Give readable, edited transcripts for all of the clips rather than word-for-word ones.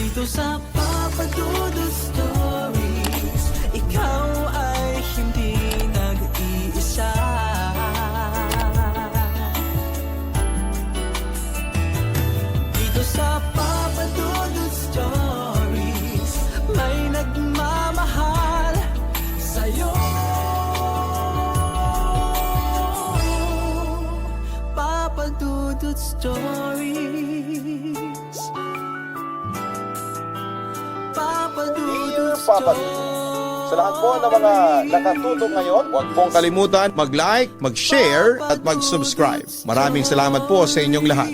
Dito sa Papa Dudut Stories, ikaw ay hindi nag-iisa. Dito sa Papa Dudut Stories, may nagmamahal sa'yo. Papa Dudut Stories, Papa Dudut Papa Dudut. Sa lahat po ng mga nakatutok ngayon, huwag pong kalimutan mag-like, mag-share at mag-subscribe. Maraming salamat po sa inyong lahat.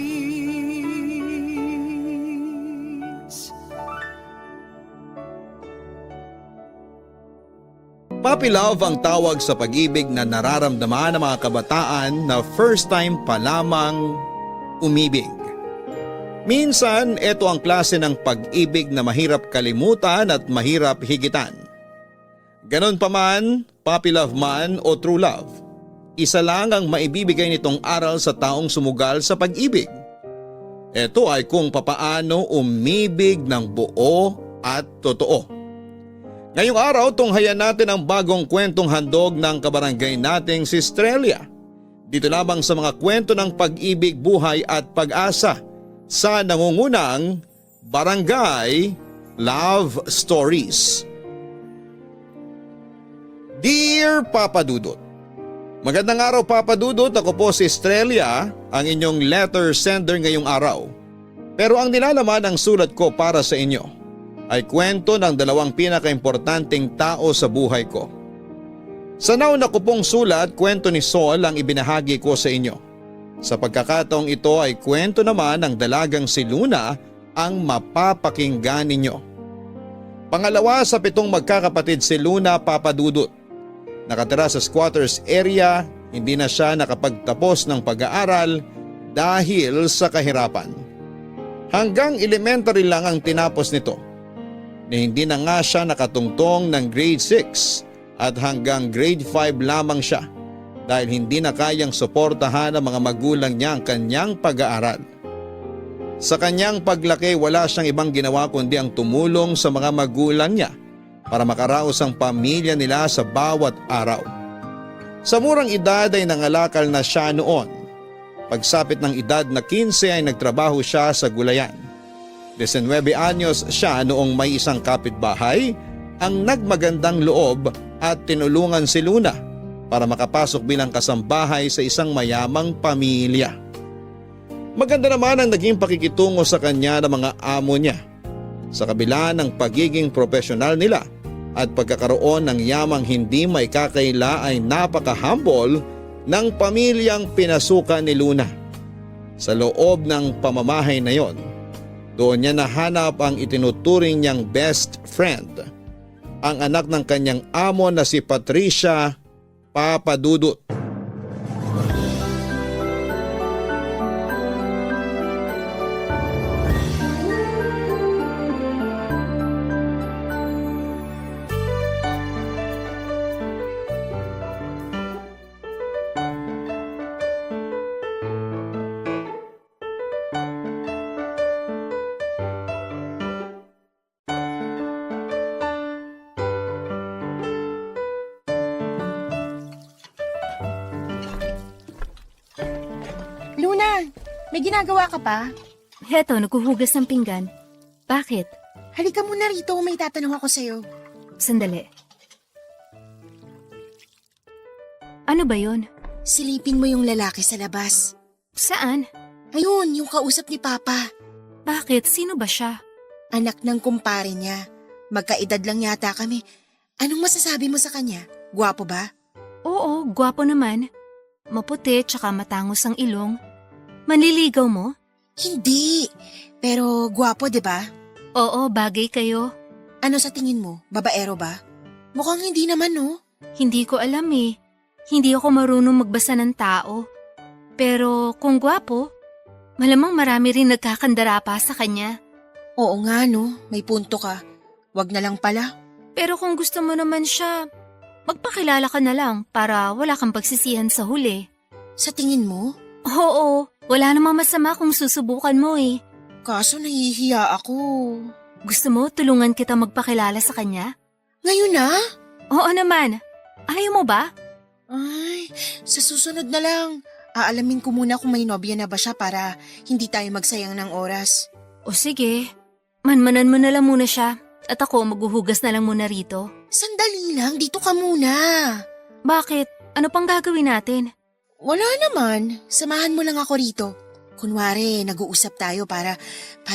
Puppy love ang tawag sa pag-ibig na nararamdaman ng mga kabataan na first time pa lamang umibig. Minsan, ito ang klase ng pag-ibig na mahirap kalimutan at mahirap higitan. Ganon pa man, puppy love man o true love, isa lang ang maibibigay nitong aral sa taong sumugal sa pag-ibig. Ito ay kung papaano umibig ng buo at totoo. Ngayong araw, tunghayan natin ang bagong kwentong handog ng kabarangay nating si Strelia. Dito lamang sa mga kwento ng pag-ibig, buhay at pag-asa sa nangungunang Barangay Love Stories. Dear Papa Dudut, magandang araw Papa Dudut, ako po si Strelia, ang inyong letter sender ngayong araw. Pero ang nilalaman ng sulat ko para sa inyo ay kwento ng dalawang pinakaimportanteng tao sa buhay ko. Sa nauna ko pong sulat, kwento ni Sol ang ibinahagi ko sa inyo. Sa pagkakataong ito ay kwento naman ng dalagang si Luna ang mapapakinggan ninyo. Pangalawa sa 7 magkakapatid si Luna, Papa Dudut. Nakatira sa squatters area, hindi na siya nakapagtapos ng pag-aaral dahil sa kahirapan. Hanggang elementary lang ang tinapos nito. Na hindi na nga siya nakatungtong ng grade 6 at hanggang grade 5 lamang siya dahil hindi na kayang suportahan ng mga magulang niya ang kanyang pag-aaral. Sa kanyang paglaki, wala siyang ibang ginawa kundi ang tumulong sa mga magulang niya para makaraos ang pamilya nila sa bawat araw. Sa murang edad ay nangalakal na siya noon. Pagsapit ng edad na 15 ay nagtrabaho siya sa gulayan. 19 anyos siya noong may isang kapitbahay ang nagmagandang loob at tinulungan si Luna para makapasok bilang kasambahay sa isang mayamang pamilya. Maganda naman ang naging pakikitungo sa kanya ng mga amo niya. Sa kabila ng pagiging profesional nila at pagkakaroon ng yamang hindi may kakaila ay napaka-humble ng pamilyang pinasukan ni Luna. Sa loob ng pamamahay na yon, doon niya nahanap ang itinuturing niyang best friend, ang anak ng kanyang amo na si Patricia, Papa Dudut. Luna, may ginagawa ka pa? Heto, naghuhugas ng pinggan. Bakit? Halika muna rito, may tatanong ako sa'yo. Sandali. Ano ba yon? Silipin mo yung lalaki sa labas. Saan? Ayun, yung kausap ni Papa. Bakit? Sino ba siya? Anak ng kumpare niya. Magkaedad lang yata kami. Anong masasabi mo sa kanya? Gwapo ba? Oo, gwapo naman. Maputi tsaka matangos ang ilong. Manliligaw mo? Hindi. Pero gwapo, 'di ba? Oo, bagay kayo. Ano sa tingin mo? Babaero ba? Mukhang hindi naman, no? Hindi ko alam eh. Hindi ako marunong magbasa ng tao. Pero kung gwapo, malamang marami rin nagkakandara pa sa kanya. Oo nga, no? May punto ka. Wag na lang pala. Pero kung gusto mo naman siya, magpakilala ka na lang para wala kang pagsisihan sa huli. Sa tingin mo? Oo, wala namang masama kung susubukan mo eh. Kaso nahihiya ako. Gusto mo tulungan kita magpakilala sa kanya? Ngayon na? Oo naman. Ayaw mo ba? Ay, sa susunod na lang. Aalamin ko muna kung may nobya na ba siya para hindi tayo magsayang ng oras. O sige, manmanan mo na lang muna siya at ako maghuhugas na lang muna rito. Sandali lang, dito ka muna. Bakit? Ano pang gagawin natin? Wala naman, samahan mo lang ako rito. Kunwari, nag-uusap tayo para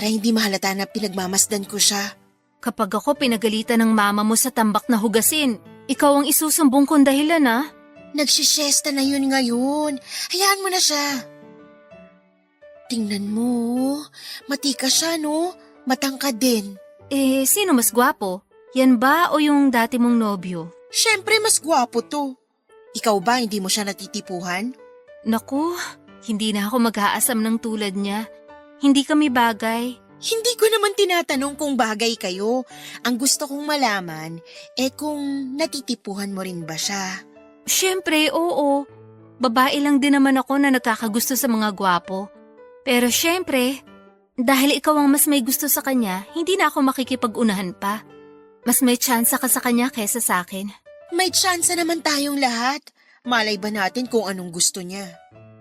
hindi mahalata na pinagmamasdan ko siya. Kapag ako pinagalitan ng mama mo sa tambak na hugasin, ikaw ang isusumbong kong dahilan ah. Nagsisiesta na yun ngayon. Hayaan mo na siya. Tingnan mo, matika siya no? Matangkad din. Eh, sino mas gwapo? Yan ba o yung dati mong nobyo? Siyempre mas gwapo to. Ikaw ba hindi mo siya natitipuhan? Naku, hindi na ako mag-aasam ng tulad niya. Hindi kami bagay. Hindi ko naman tinatanong kung bagay kayo. Ang gusto kong malaman, kung natitipuhan mo rin ba siya? Siyempre, oo. Babae lang din naman ako na nagkakagusto sa mga gwapo. Pero siyempre, dahil ikaw ang mas may gusto sa kanya, hindi na ako makikipag-unahan pa. Mas may tsansa ka sa kanya kaysa sa akin. May tsansa naman tayong lahat. Malay ba natin kung anong gusto niya?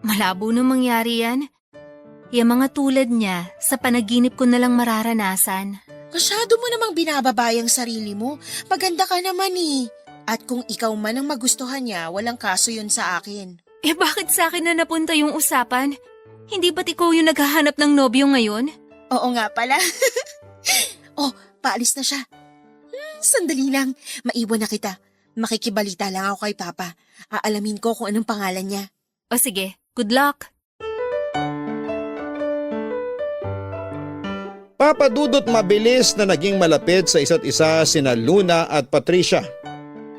Malabo na mangyari yan. Yung mga tulad niya, sa panaginip ko na lang mararanasan. Masyado mo namang binababay ang sarili mo. Maganda ka naman eh. At kung ikaw man ang magustuhan niya, walang kaso yun sa akin. Eh bakit sa akin na napunta yung usapan? Hindi ba't ikaw yung naghahanap ng nobyo ngayon? Oo nga pala. Oh, paalis na siya. Sandali lang, maiwan na kita. Makikibalita lang ako kay Papa. Aalamin ko kung anong pangalan niya. O sige, good luck. Papa Dudut mabilis na naging malapit sa isa't isa sina Luna at Patricia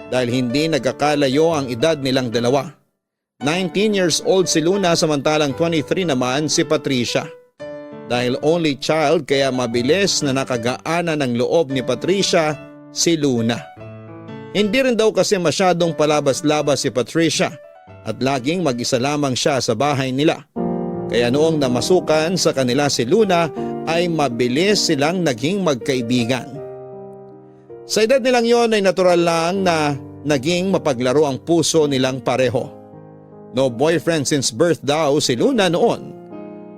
dahil hindi nagkakalayo ang edad nilang dalawa. 19 years old si Luna samantalang 23 naman si Patricia. Dahil only child kaya mabilis na nakagaanan ng loob ni Patricia si Luna. Hindi rin daw kasi masyadong palabas-labas si Patricia at laging mag-isa lamang siya sa bahay nila. Kaya noong namasukan sa kanila si Luna ay mabilis silang naging magkaibigan. Sa edad nilang yon ay natural lang na naging mapaglaro ang puso nilang pareho. No boyfriend since birth daw si Luna noon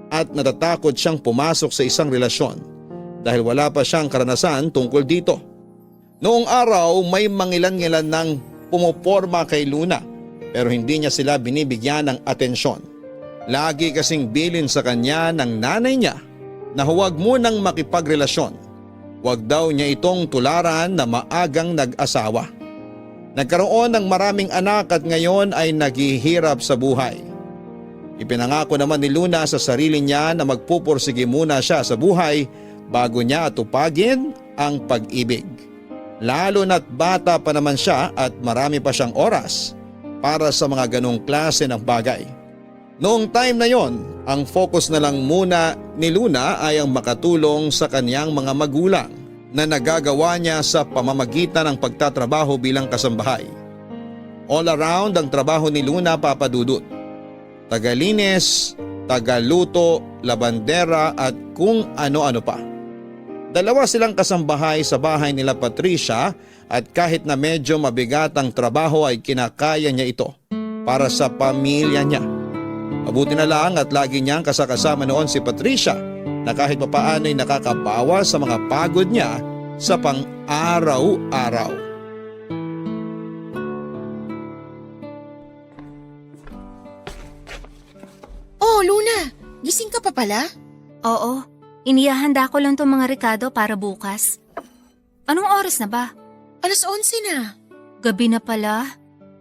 at natatakot siyang pumasok sa isang relasyon dahil wala pa siyang karanasan tungkol dito. Noong araw may mangilan-ngilan ng pumoporma kay Luna pero hindi niya sila binibigyan ng atensyon. Lagi kasing bilin sa kanya ng nanay niya na huwag munang makipagrelasyon. Huwag daw niya itong tularan na maagang nag-asawa. Nagkaroon ng maraming anak at ngayon ay naghihirap sa buhay. Ipinangako naman ni Luna sa sarili niya na magpupursige muna siya sa buhay bago niya atupagin ang pag-ibig. Lalo na't bata pa naman siya at marami pa siyang oras para sa mga ganong klase ng bagay. Noong time na yon, ang focus na lang muna ni Luna ay ang makatulong sa kanyang mga magulang na nagagawa niya sa pamamagitan ng pagtatrabaho bilang kasambahay. All around ang trabaho ni Luna, Papa Dudut. Tagalinis, tagaluto, labandera at kung ano-ano pa. Dalawa silang kasambahay sa bahay nila Patricia at kahit na medyo mabigat ang trabaho ay kinakaya niya ito para sa pamilya niya. Mabuti na lang at lagi niyang kasakasama noon si Patricia na kahit papaano ay nakakabawas sa mga pagod niya sa pang-araw-araw. Oh, Luna! Gising ka pa pala? Oo, inihahanda ko lang tong mga rekado para bukas. Anong oras na ba? 11:00 na. Gabi na pala.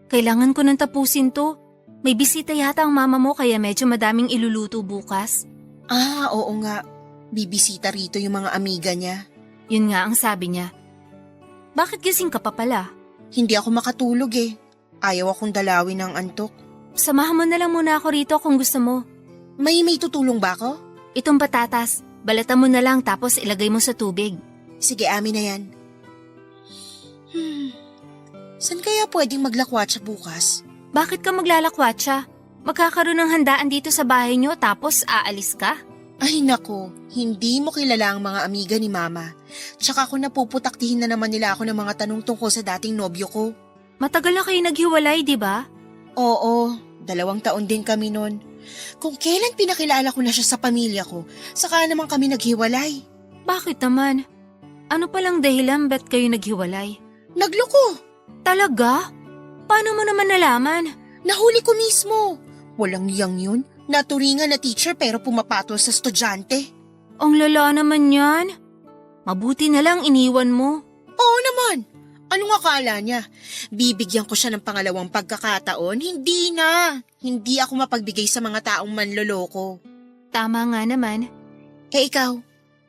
Kailangan ko nang tapusin to. May bisita yata ang mama mo kaya medyo madaming iluluto bukas. Ah, oo nga. Bibisita rito yung mga amiga niya. Yun nga ang sabi niya. Bakit gising ka pa pala? Hindi ako makatulog eh. Ayaw akong dalawin ng antok. Samahan mo na lang muna ako rito kung gusto mo. May tutulong ba ako? Itong patatas, balatan mo na lang tapos ilagay mo sa tubig. Sige, amin na yan. San kaya pwedeng maglakwatsa bukas? Bakit ka maglalakwatsa? Magkakaroon ng handaan dito sa bahay niyo tapos aalis ka? Ay nako, hindi mo kilala ang mga amiga ni Mama. Tsaka ako napuputaktihin na naman nila ako ng mga tanong tungkol sa dating nobyo ko. Matagal na kayo naghiwalay, di ba? Oo, 2 taon din kami nun. Kung kailan pinakilala ko na siya sa pamilya ko, saka naman kami naghiwalay. Bakit naman? Ano palang dahilan ba't kayo naghiwalay? Nagloko! Talaga? Paano mo naman nalaman? Nahuli ko mismo. Walang yang yun. Naturingan na teacher pero pumapatol sa estudyante. Ang lala naman yan. Mabuti na lang iniwan mo. Oo naman. Anong akala niya? Bibigyan ko siya ng pangalawang pagkakataon? Hindi na. Hindi ako mapagbigay sa mga taong manloloko. Tama nga naman. Eh ikaw,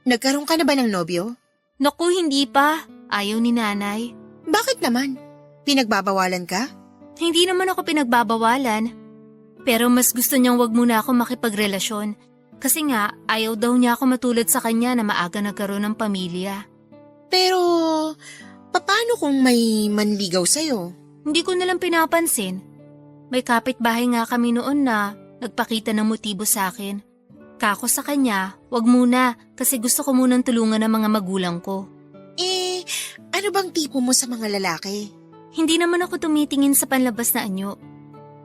nagkaroon ka na ba ng nobyo? Naku, hindi pa. Ayaw ni nanay. Bakit naman? Pinagbabawalan ka? Hindi naman ako pinagbabawalan. Pero mas gusto niyang wag muna ako makipagrelasyon. Kasi nga, ayaw daw niya ako matulad sa kanya na maaga nagkaroon ng pamilya. Pero, paano kung may manligaw sa'yo? Hindi ko nalang pinapansin. May kapitbahay nga kami noon na nagpakita ng motibo sa akin. Kako sa kanya, wag muna kasi gusto ko munang tulungan ng mga magulang ko. Eh, ano bang tipo mo sa mga lalaki? Hindi naman ako tumitingin sa panlabas na anyo.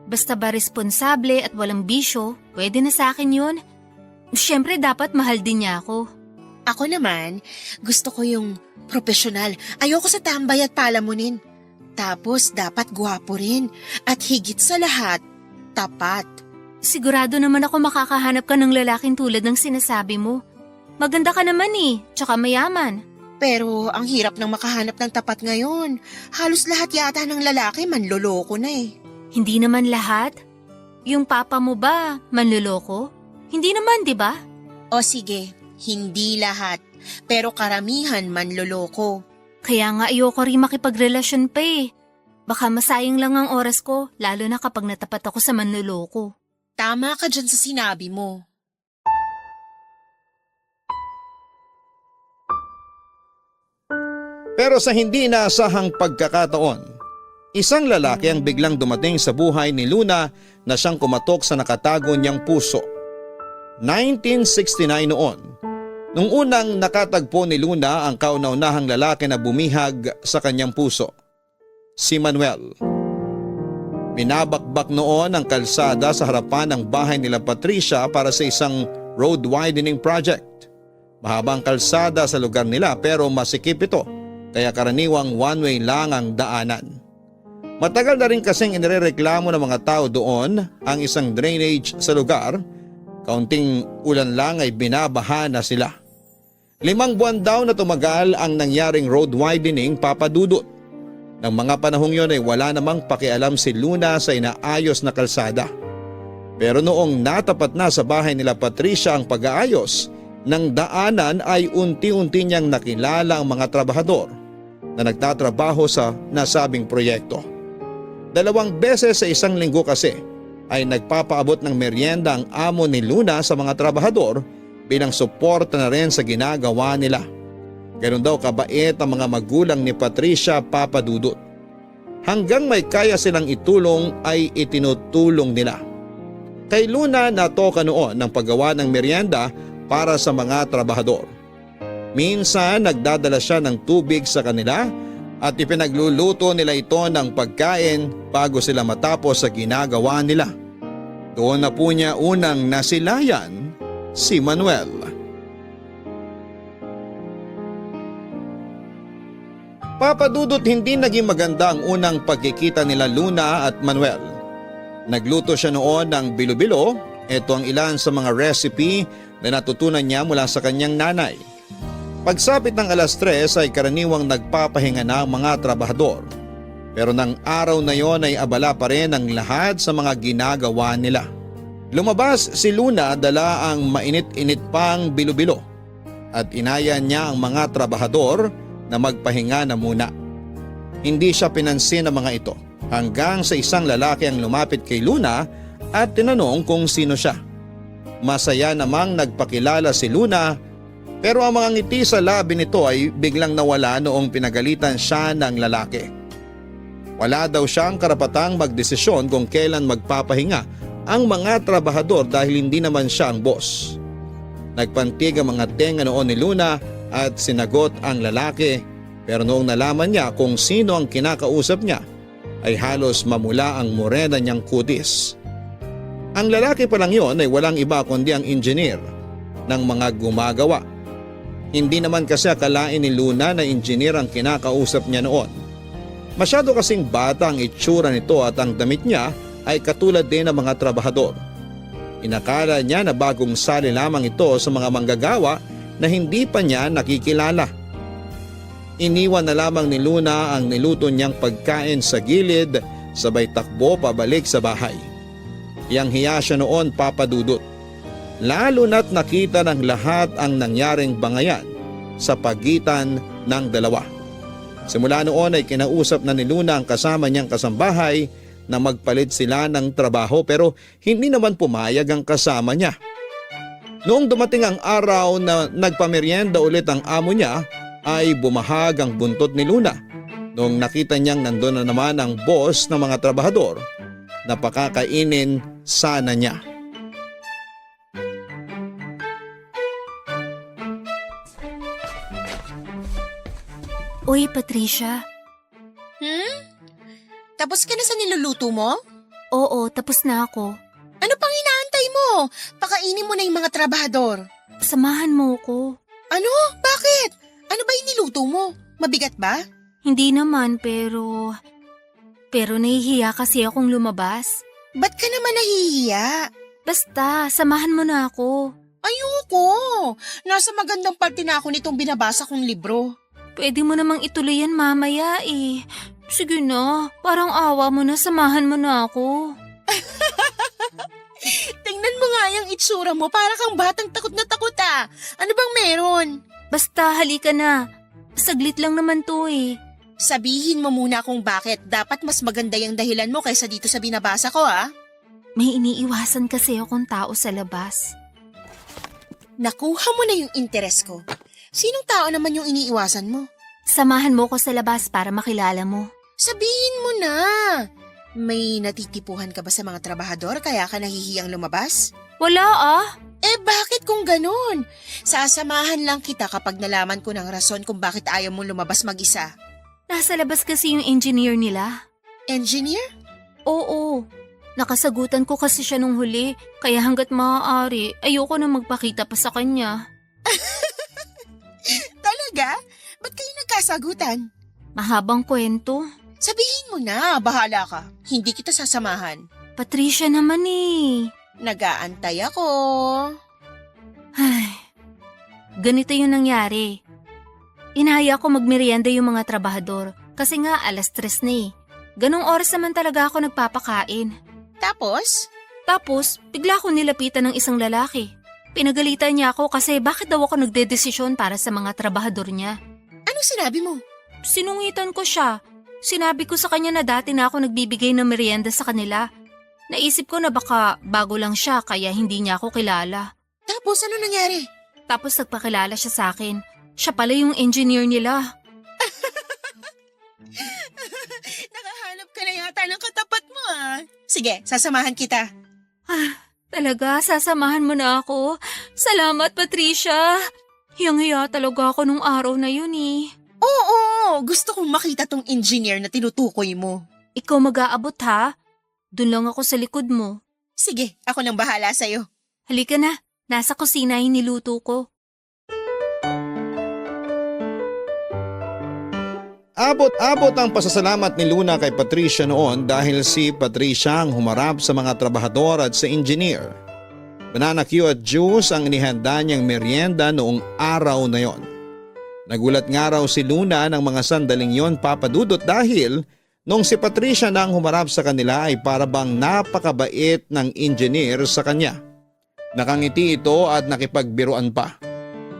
Basta ba responsable at walang bisyo, pwede na sa akin yun. Siyempre dapat mahal din niya ako. Ako naman, gusto ko yung profesional. Ayoko sa tambay at palamunin. Tapos dapat gwapo rin. At higit sa lahat, tapat. Sigurado naman ako makakahanap ka ng lalaking tulad ng sinasabi mo. Maganda ka naman tsaka mayaman. Pero ang hirap ng makahanap ng tapat ngayon. Halos lahat yata ng lalaki manloloko na eh. Hindi naman lahat. Yung papa mo ba, manloloko? Hindi naman, di ba? O sige, hindi lahat. Pero karamihan manloloko. Kaya nga ayoko rin makipagrelasyon pa eh. Baka masayang lang ang oras ko, lalo na kapag natapat ako sa manloloko. Tama ka dyan sa sinabi mo. Pero sa hindi inaasahang pagkakataon, isang lalaki ang biglang dumating sa buhay ni Luna na siyang kumatok sa nakatago niyang puso. 1969 noon, nung unang nakatagpo ni Luna ang kauna-unahang lalaki na bumihag sa kanyang puso, si Manuel. Binabakbak noon ang kalsada sa harapan ng bahay nila Patricia para sa isang road widening project. Mahabang kalsada sa lugar nila pero masikip ito, kaya karaniwang one-way lang ang daanan. Matagal na rin kasing inirereklamo ng mga tao doon ang isang drainage sa lugar. Kaunting ulan lang ay binabaha na sila. 5 buwan daw na tumagal ang nangyaring road widening, Papa Dudut. Nang mga panahong yon ay wala namang pakialam si Luna sa inaayos na kalsada. Pero noong natapat na sa bahay nila Patricia ang pag-aayos ng daanan ay unti-unti niyang nakilala ang mga trabahador na nagtatrabaho sa nasabing proyekto. 2 beses sa isang linggo kasi ay nagpapaabot ng merienda ang amo ni Luna sa mga trabahador bilang suporta na rin sa ginagawa nila. Ganun daw kabait ang mga magulang ni Patricia, Papa Dudut. Hanggang may kaya silang itulong ay itinutulong nila. Kay Luna natoka noon ng paggawa ng merienda para sa mga trabahador. Minsan nagdadala siya ng tubig sa kanila at ipinagluluto nila ito ng pagkain bago sila matapos sa ginagawa nila. Doon na po niya unang nasilayan si Manuel. Papa Dudut, hindi naging maganda ang unang pagkikita nila Luna at Manuel. Nagluto siya noon ng bilo-bilo. Ito ang ilan sa mga recipe na natutunan niya mula sa kanyang nanay. Pagsapit ng 3:00 ay karaniwang nagpapahinga na ang mga trabahador. Pero ng araw na yon ay abala pa rin ang lahat sa mga ginagawa nila. Lumabas si Luna dala ang mainit-init pang bilo-bilo at inaya niya ang mga trabahador na magpahinga na muna. Hindi siya pinansin ng mga ito hanggang sa isang lalaki ang lumapit kay Luna at tinanong kung sino siya. Masaya namang nagpakilala si Luna. Pero ang mga ngiti sa labi nito ay biglang nawala noong pinagalitan siya ng lalaki. Wala daw siyang karapatang magdesisyon kung kailan magpapahinga ang mga trabahador dahil hindi naman siya ang boss. Nagpantig ang mga tenga noon ni Luna at sinagot ang lalaki, pero noong nalaman niya kung sino ang kinakausap niya ay halos mamula ang morena niyang kutis. Ang lalaki pa lang yon ay walang iba kundi ang engineer ng mga gumagawa. Hindi naman kasi akalain ni Luna na engineer ang kinakausap niya noon. Masyado kasing bata ang itsura nito at ang damit niya ay katulad din ng mga trabahador. Inakala niya na bagong sali lamang ito sa mga manggagawa na hindi pa niya nakikilala. Iniwan na lamang ni Luna ang niluto niyang pagkain sa gilid, sabay takbo pabalik sa bahay. Hiyang-hiya siya noon, Papa Dudut. Lalo na't nakita ng lahat ang nangyaring bangayan sa pagitan ng dalawa. Simula noon ay kinausap na ni Luna ang kasama niyang kasambahay na magpalit sila ng trabaho, pero hindi naman pumayag ang kasama niya. Noong dumating ang araw na nagpamerienda ulit ang amo niya ay bumahag ang buntot ni Luna. Noong nakita niyang nandun na naman ang boss ng mga trabahador na pakakainin sana niya. Uy, Patricia. Tapos ka na sa niluluto mo? Oo, tapos na ako. Ano pang inaantay mo? Pakainin mo na yung mga trabahador. Samahan mo ko. Ano? Bakit? Ano ba yung niluto mo? Mabigat ba? Hindi naman, pero nahihiya kasi akong lumabas. Ba't ka naman nahihiya? Basta, samahan mo na ako. Ayoko. Nasa magandang parte na ako nitong binabasa kong libro. Pwede mo namang ituloy yan mamaya eh. Sige na, parang awa mo na, samahan mo na ako. Tingnan mo nga yung itsura mo, para kang batang takot na takot ah. Ano bang meron? Basta, halika na. Saglit lang naman to eh. Sabihin mo muna kung bakit dapat mas maganda yung dahilan mo kaysa dito sa binabasa ko ah. May iniiwasan kasi akong tao sa labas. Nakuha mo na yung interes ko. Sinong tao naman yung iniiwasan mo? Samahan mo ko sa labas para makilala mo. Sabihin mo na. May natitipuhan ka ba sa mga trabahador kaya ka nahihiyang lumabas? Wala ah. Eh bakit kung ganun? Sasamahan lang kita kapag nalaman ko ng rason kung bakit ayaw mo lumabas mag-isa. Nasa labas kasi yung engineer nila. Engineer? Oo. Nakasagutan ko kasi siya nung huli, kaya hanggat maaari, ayoko na magpakita pa sa kanya. Talaga? Ba't kayo nagkasagutan? Mahabang kwento. Sabihin mo na, bahala ka. Hindi kita sasamahan. Patricia naman eh. Nag-aantay ako. Ay, ganito yung nangyari. Inaya ko magmerienda yung mga trabahador kasi nga 3:00 na eh. Ganong oras naman talaga ako nagpapakain. Tapos? Tapos, bigla ko nilapitan ng isang lalaki. Pinagalitan niya ako kasi bakit daw ako nagdedesisyon para sa mga trabahador niya. Anong sinabi mo? Sinungitan ko siya. Sinabi ko sa kanya na dati na ako nagbibigay ng merienda sa kanila. Naisip ko na baka bago lang siya kaya hindi niya ako kilala. Tapos ano nangyari? Tapos nagpakilala siya sa akin. Siya pala yung engineer nila. Nakahanap ka na yata ng katapat mo ah. Sige, sasamahan kita. Talaga, sasamahan mo na ako. Salamat, Patricia. Hiyang-hiya talaga ako nung araw na yun eh. Oo, gusto kong makita tong engineer na tinutukoy mo. Ikaw mag-aabot ha? Doon lang ako sa likod mo. Sige, ako nang bahala sa'yo. Halika na, nasa kusina yung niluto ko. Abot-abot ang pasasalamat ni Luna kay Patricia noon dahil si Patricia ang humarap sa mga trabahador at sa engineer. Banana Q at juice ang inihanda niyang merienda noong araw na yon. Nagulat nga raw si Luna ng mga sandaling yon, Papa Dudut, dahil nung si Patricia na ang humarap sa kanila ay para bang napakabait ng engineer sa kanya. Nakangiti ito at nakipagbiruan pa.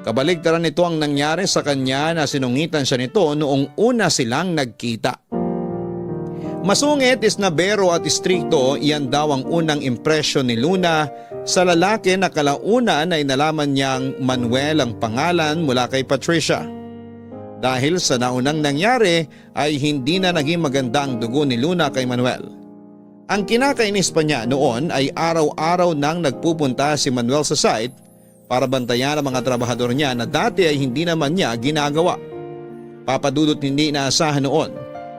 Kabaligtaran nito ang nangyari sa kanya na sinungitan siya nito noong una silang nagkita. Masungit, isnabero at istrikto, iyan daw ang unang impresyon ni Luna sa lalaki na kalaunan ay nalaman niyang Manuel ang pangalan mula kay Patricia. Dahil sa naunang nangyari ay hindi na naging maganda ang dugo ni Luna kay Manuel. Ang kinakainis pa niya noon ay araw-araw nang nagpupunta si Manuel sa site para bantayan ang mga trabahador niya na dati ay hindi naman niya ginagawa. Papadudot hindi inaasahan noon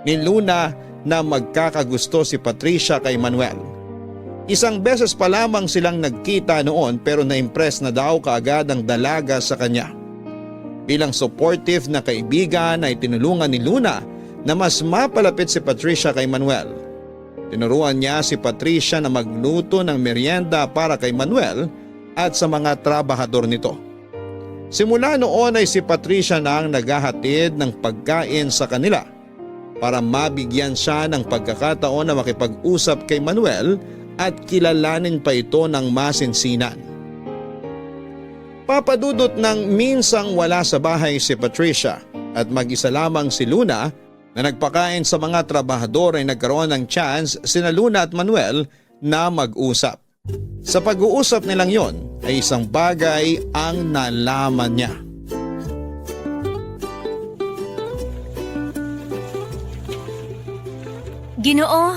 ni Luna na magkakagusto si Patricia kay Manuel. Isang beses pa lamang silang nagkita noon pero na-impress na daw kaagad ang dalaga sa kanya. Bilang supportive na kaibigan ay tinulungan ni Luna na mas mapalapit si Patricia kay Manuel. Tinuruan niya si Patricia na magluto ng merienda para kay Manuel at sa mga trabahador nito. Simula noon ay si Patricia na ang naghahatid ng pagkain sa kanila para mabigyan siya ng pagkakataon na makipag-usap kay Manuel at kilalanin pa ito ng masinsinan. Papadudot ng minsang wala sa bahay si Patricia at mag-isa lamang si Luna na nagpakain sa mga trabahador ay nagkaroon ng chance sina Luna at Manuel na mag-usap. Sa pag-uusap nilang yon ay isang bagay ang nalaman niya. Ginoo,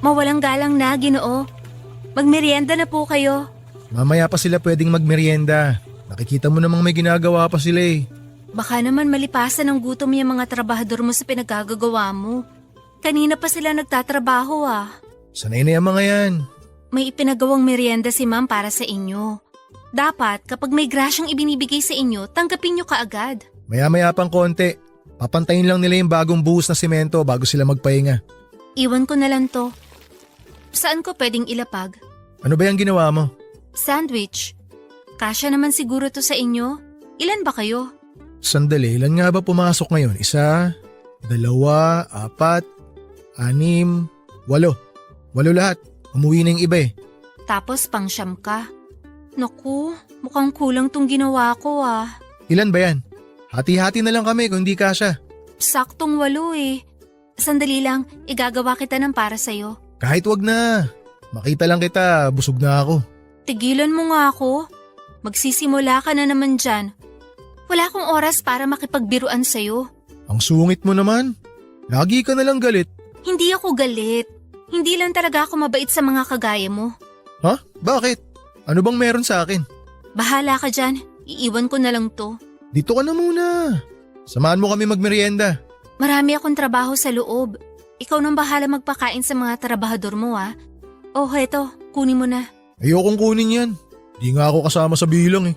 mawalang galang na, Ginoo. Magmerienda na po kayo. Mamaya pa sila pwedeng magmerienda. Nakikita mo namang may ginagawa pa sila eh. Baka naman malipasan ng gutom yung mga trabahador mo sa pinagagagawa mo. Kanina pa sila nagtatrabaho ah. Sanay na yung mga yan. May ipinagawang merienda si ma'am para sa inyo. Dapat kapag may grasyang ibinibigay sa inyo, tanggapin nyo kaagad. Maya-maya pang konti. Papantayin lang nila yung bagong buhos na simento bago sila magpahinga. Iwan ko na lang to. Saan ko pwedeng ilapag? Ano ba yung ginawa mo? Sandwich. Kasya naman siguro to sa inyo. Ilan ba kayo? Sandali, ilan nga ba pumasok ngayon? 1, 2, 4, 6, 8. 8 lahat. Umuwi na yung iba eh. Tapos pangsyam ka. Naku, mukhang kulang tong ginawa ko ah. Ilan ba yan? Hati-hati na lang kami kung hindi kasya. Saktong 8 eh. Sandali lang, igagawa kita ng para sa'yo. Kahit wag na. Makita lang kita, busog na ako. Tigilan mo nga ako. Magsisimula ka na naman dyan. Wala akong oras para makipagbiruan sa'yo. Ang sungit mo naman. Lagi ka na lang galit. Hindi ako galit. Hindi lang talaga ako mabait sa mga kagaya mo. Ha? Bakit? Ano bang meron sa akin? Bahala ka dyan. Iiwan ko na lang to. Dito ka na muna. Samahan mo kami magmerienda. Marami akong trabaho sa loob. Ikaw nang bahala magpakain sa mga trabahador mo ah. Oh, heto. Kunin mo na. Ayokong kunin yan. Di nga ako kasama sa bilang eh.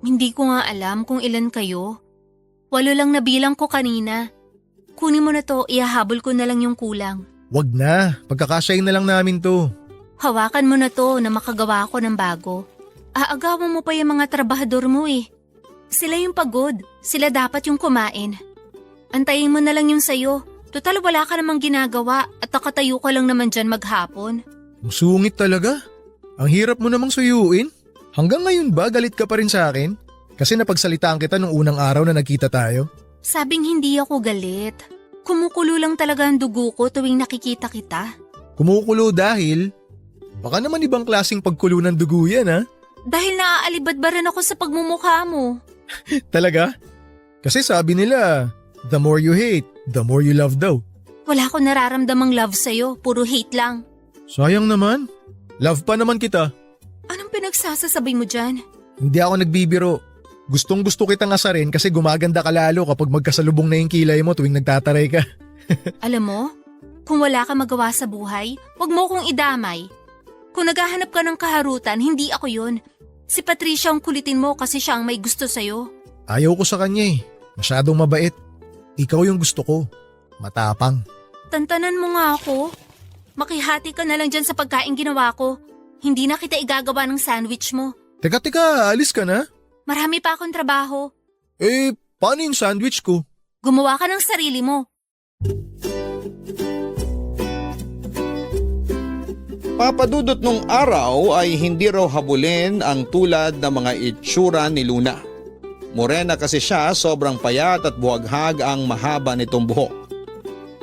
Hindi ko nga alam kung ilan kayo. 8 lang nabilang ko kanina. Kunin mo na to, ihahabol ko na lang yung kulang. Wag na, pagkakasyahin na lang namin to. Hawakan mo na to na makagawa ko ng bago. Aagawan mo pa yung mga trabahador mo eh. Sila yung pagod, sila dapat yung kumain. Antayin mo na lang yung sayo. Total wala ka namang ginagawa at nakatayo ka lang naman dyan maghapon. Ang sungit talaga. Ang hirap mo namang suyuin. Hanggang ngayon ba galit ka pa rin sa akin? Kasi napagsalitaan kita nung unang araw na nagkita tayo. Sabing hindi ako galit. Kumukulo lang talaga ang dugo ko tuwing nakikita kita. Kumukulo dahil? Baka naman ibang klaseng pagkulo ng dugo yan ha? Dahil naaalibad ba rin ako sa pagmumukha mo? Talaga? Kasi sabi nila, the more you hate, the more you love daw. Wala akong nararamdamang love sa'yo, puro hate lang. Sayang naman. Love pa naman kita. Anong pinagsasasabi mo dyan? Hindi ako nagbibiro. Gustong gusto kitang asarin kasi gumaganda ka lalo kapag magkasalubong na yung kilay mo tuwing nagtataray ka. Alam mo, kung wala ka magawa sa buhay, wag mo kong idamay. Kung naghahanap ka ng kaharutan, hindi ako yun. Si Patricia ang kulitin mo kasi siya ang may gusto sa'yo. Ayaw ko sa kanya eh. Masyadong mabait. Ikaw yung gusto ko. Matapang. Tantanan mo nga ako. Makihati ka na lang dyan sa pagkain ginawa ko. Hindi na kita igagawa ng sandwich mo. Teka, alis ka na? Marami pa akong trabaho. Eh, paano yung sandwich ko? Gumawa ka ng sarili mo. Papadudot nung araw ay hindi raw habulin ang tulad ng mga itsura ni Luna. Morena kasi siya, sobrang payat at buhaghag ang mahaba nitong buhok.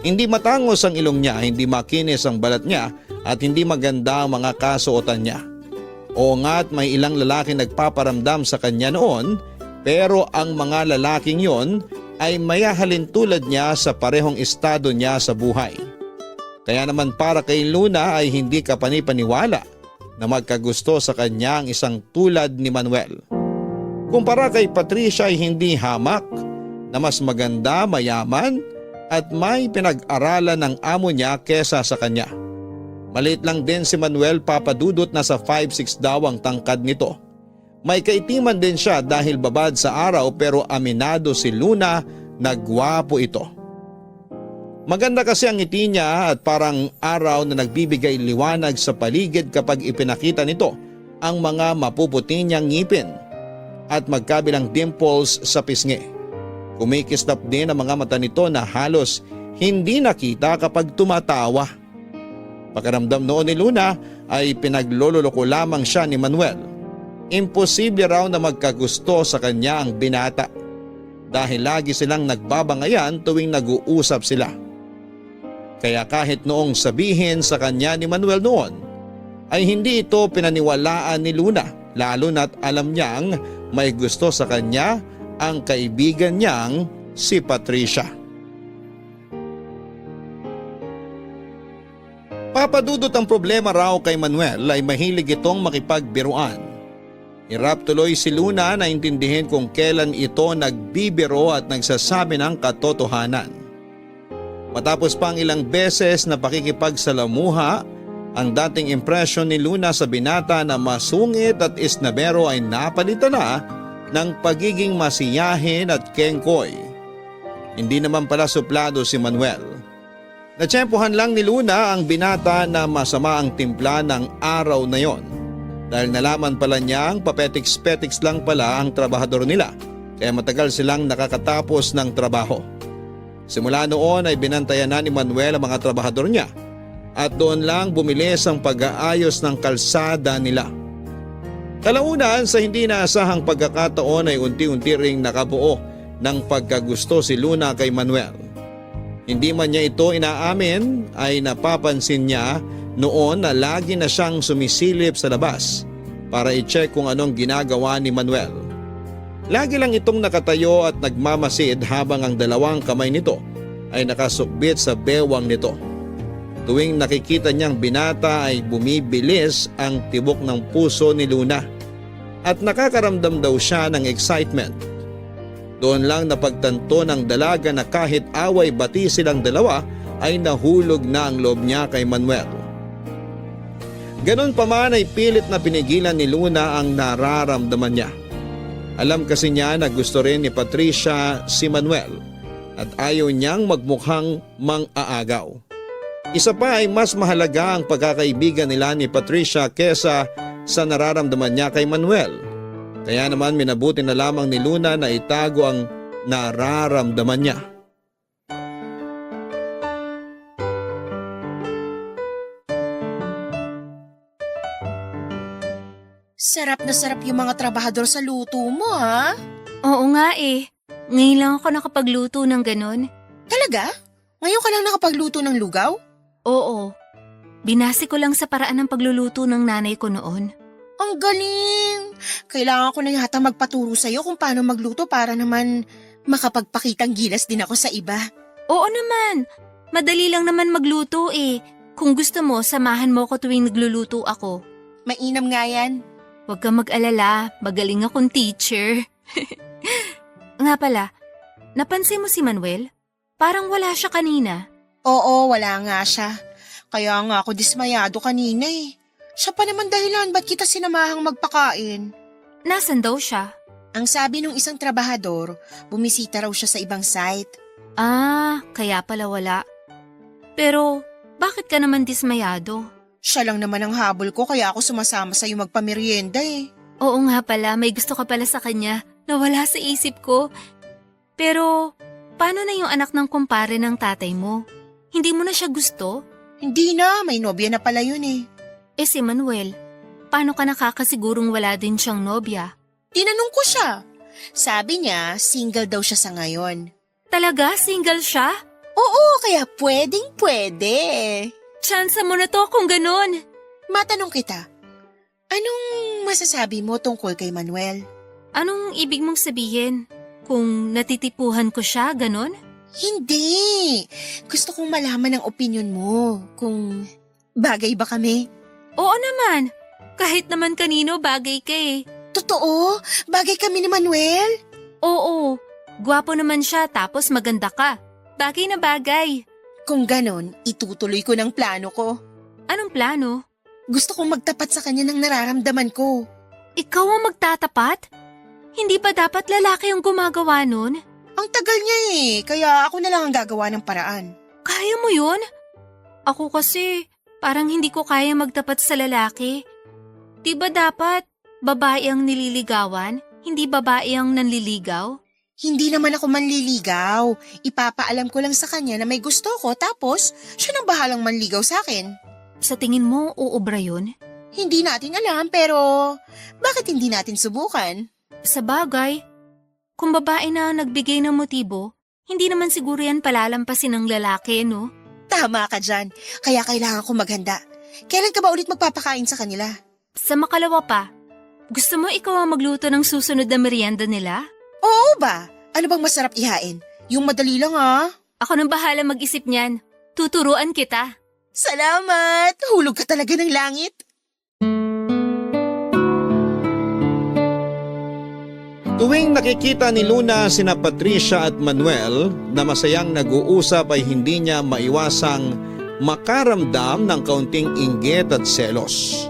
Hindi matangos ang ilong niya, hindi makinis ang balat niya at hindi maganda ang mga kasuotan niya. Oo nga't may ilang lalaki nagpaparamdam sa kanya noon pero ang mga lalaking yon ay mayahalin tulad niya sa parehong estado niya sa buhay. Kaya naman para kay Luna ay hindi ka panipaniwala na magkagusto sa kanya ang isang tulad ni Manuel. Kumpara kay Patricia ay hindi hamak na mas maganda, mayaman at may pinag-aralan ng amo niya kesa sa kanya. Maliit lang din si Manuel, Papa Dudut, na sa 5'6" daw ang tangkad nito. May kaitiman din siya dahil babad sa araw, pero aminado si Luna na gwapo ito. Maganda kasi ang ngiti niya at parang araw na nagbibigay liwanag sa paligid kapag ipinakita nito ang mga mapuputi niyang ngipin at magkabilang dimples sa pisngi. Kumikislap din ang mga mata nito na halos hindi nakita kapag tumatawa. Pakiramdam noon ni Luna ay pinaglololoko lamang siya ni Manuel. Imposible raw na magkagusto sa kanya ang binata dahil lagi silang nagbabangayan tuwing nag-uusap sila. Kaya kahit noong sabihin sa kanya ni Manuel noon ay hindi ito pinaniwalaan ni Luna, lalo na't alam niyang may gusto sa kanya ang kaibigan niyang si Patricia. Papadudot ang problema raw kay Manuel ay mahilig itong makipagbiruan. Hirap tuloy si Luna na intindihin kung kailan ito nagbibiro at nagsasabi ng katotohanan. Matapos pang ilang beses na pakikipagsalamuha, ang dating impresyon ni Luna sa binata na masungit at isnabero ay napalitan na ng pagiging masiyahin at kengkoy. Hindi naman pala suplado si Manuel. Natsyempohan lang ni Luna ang binata na masama ang timpla ng araw na yon dahil nalaman pala niyang papetiks-petiks lang pala ang trabahador nila kaya matagal silang nakakatapos ng trabaho. Simula noon ay binantayan na ni Manuel ang mga trabahador niya at doon lang bumilis ang pag-aayos ng kalsada nila. Kalaunan sa hindi naasahang pagkakataon ay unti-unti ring nakabuo ng pagkagusto si Luna kay Manuel. Hindi man niya ito inaamin ay napapansin niya noon na lagi na siyang sumisilip sa labas para i-check kung anong ginagawa ni Manuel. Lagi lang itong nakatayo at nagmamasid habang ang dalawang kamay nito ay nakasukbit sa bewang nito. Tuwing nakikita niyang binata ay bumibilis ang tibok ng puso ni Luna at nakakaramdam daw siya ng excitement. Doon lang napagtanto ng dalaga na kahit away bati silang dalawa ay nahulog na ang loob niya kay Manuel. Ganon pa man ay pilit na pinigilan ni Luna ang nararamdaman niya. Alam kasi niya na gusto rin ni Patricia si Manuel at ayaw niyang magmukhang mang-aagaw. Isa pa ay mas mahalaga ang pagkakaibigan nila ni Patricia kesa sa nararamdaman niya kay Manuel. Kaya naman minabuti na lamang ni Luna na itago ang nararamdaman niya. Sarap na sarap yung mga trabahador sa luto mo, ha? Oo nga eh. Ngayon lang ako nakapagluto ng ganon. Talaga? Ngayon ka lang nakapagluto ng lugaw? Oo. Binasi ko lang sa paraan ng pagluluto ng nanay ko noon. Ang galing! Kailangan ko na yata magpaturo sa'yo kung paano magluto para naman makapagpakitang gilas din ako sa iba. Oo naman. Madali lang naman magluto eh. Kung gusto mo, samahan mo ko tuwing nagluluto ako. Mainam nga yan. Huwag kang mag-alala, magaling akong teacher. Nga pala, napansin mo si Manuel? Parang wala siya kanina. Oo, wala nga siya. Kaya nga ako dismayado kanina eh. Siya pa naman dahilan ba't kita sinamahang magpakain. Nasaan daw siya? Ang sabi nung isang trabahador, bumisita raw siya sa ibang site. Ah, kaya pala wala. Pero, bakit ka naman dismayado? Siya lang naman ang habol ko kaya ako sumasama sa'yo magpamerienda eh. Oo nga pala, may gusto ka pala sa kanya. Nawala sa isip ko. Pero, paano na yung anak ng kumpare ng tatay mo? Hindi mo na siya gusto? Hindi na, may nobya na pala yun eh. Eh si Manuel, paano ka nakakasigurong wala din siyang nobya? Tinanong ko siya. Sabi niya, single daw siya sa ngayon. Talaga? Single siya? Oo, kaya pwedeng pwede. Tsansa mo na to kung ganun. Matanong kita, anong masasabi mo tungkol kay Manuel? Anong ibig mong sabihin? Kung natitipuhan ko siya, ganun? Hindi. Gusto kong malaman ang opinion mo. Kung bagay ba kami? Oo naman. Kahit naman kanino bagay ka eh. Totoo? Bagay kami ni Manuel? Oo, gwapo naman siya tapos maganda ka. Bagay na bagay. Kung ganon, itutuloy ko ng plano ko. Anong plano? Gusto kong magtapat sa kanya ng nararamdaman ko. Ikaw ang magtatapat? Hindi ba dapat lalaki ang gumagawa nun? Ang tagal niya kaya ako na lang ang gagawa ng paraan. Kaya mo yun? Ako kasi, parang hindi ko kaya magtapat sa lalaki. Di ba dapat babae ang nililigawan, hindi babae ang nanliligaw? Hindi naman ako manliligaw. Ipapaalam ko lang sa kanya na may gusto ko tapos siya nang bahalang manligaw sa akin. Sa tingin mo, uubra yun? Hindi natin alam pero bakit hindi natin subukan? Sa bagay, kung babae na ang nagbigay ng motibo, hindi naman siguro yan palalampasin ng lalaki, no? Tama ka dyan. Kaya kailangan ko maghanda. Kailan ka ba ulit magpapakain sa kanila? Sa makalawa pa, gusto mo ikaw ang magluto ng susunod na merienda nila? Oo ba? Ano bang masarap ihain? Yung madali lang Ako nang bahala mag-isip niyan. Tuturuan kita. Salamat! Hulog ka talaga ng langit. Tuwing nakikita ni Luna sina Patricia at Manuel na masayang nag-uusap ay hindi niya maiwasang makaramdam ng kaunting inggit at selos.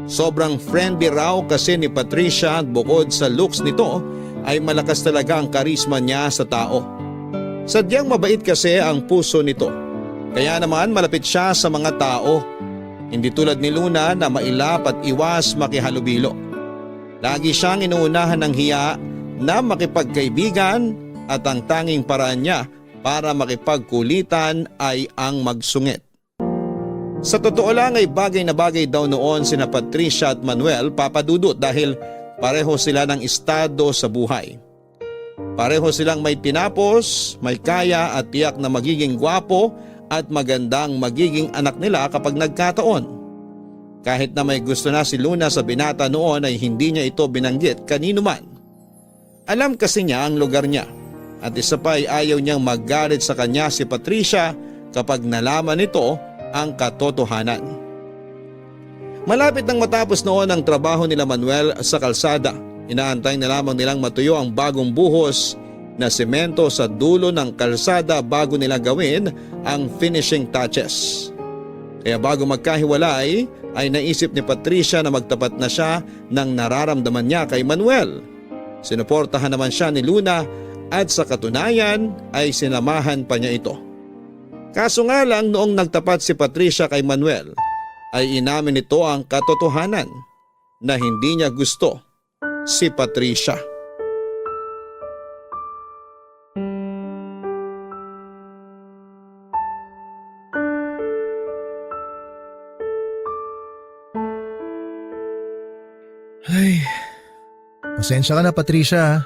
Sobrang friendly raw kasi ni Patricia at bukod sa looks nito ay malakas talaga ang karisma niya sa tao. Sadyang mabait kasi ang puso nito. Kaya naman malapit siya sa mga tao. Hindi tulad ni Luna na mailap at iwas makihalubilo. Lagi siyang inuunahan ng hiya na makipagkaibigan at ang tanging paraan niya para makipagkulitan ay ang magsungit. Sa totoo lang ay bagay na bagay daw noon sina Patricia at Manuel, Papa Dudut, dahil pareho sila ng estado sa buhay. Pareho silang may tinapos, may kaya at tiyak na magiging gwapo at magandang magiging anak nila kapag nagkataon. Kahit na may gusto na si Luna sa binata noon ay hindi niya ito binanggit kanino man. Alam kasi niya ang lugar niya at isa pa ay ayaw niyang maggalit sa kanya si Patricia kapag nalaman nito ang katotohanan. Malapit nang matapos noon ang trabaho nila Manuel sa kalsada. Inaantay na lamang nilang matuyo ang bagong buhos na semento sa dulo ng kalsada bago nila gawin ang finishing touches. Kaya bago magkahiwalay ay naisip ni Patricia na magtapat na siya ng nararamdaman niya kay Manuel. Sinuportahan naman siya ni Luna at sa katunayan ay sinamahan pa niya ito. Kaso nga lang noong nagtapat si Patricia kay Manuel ay inamin nito ang katotohanan na hindi niya gusto si Patricia. Ay, pasensya ka na Patricia.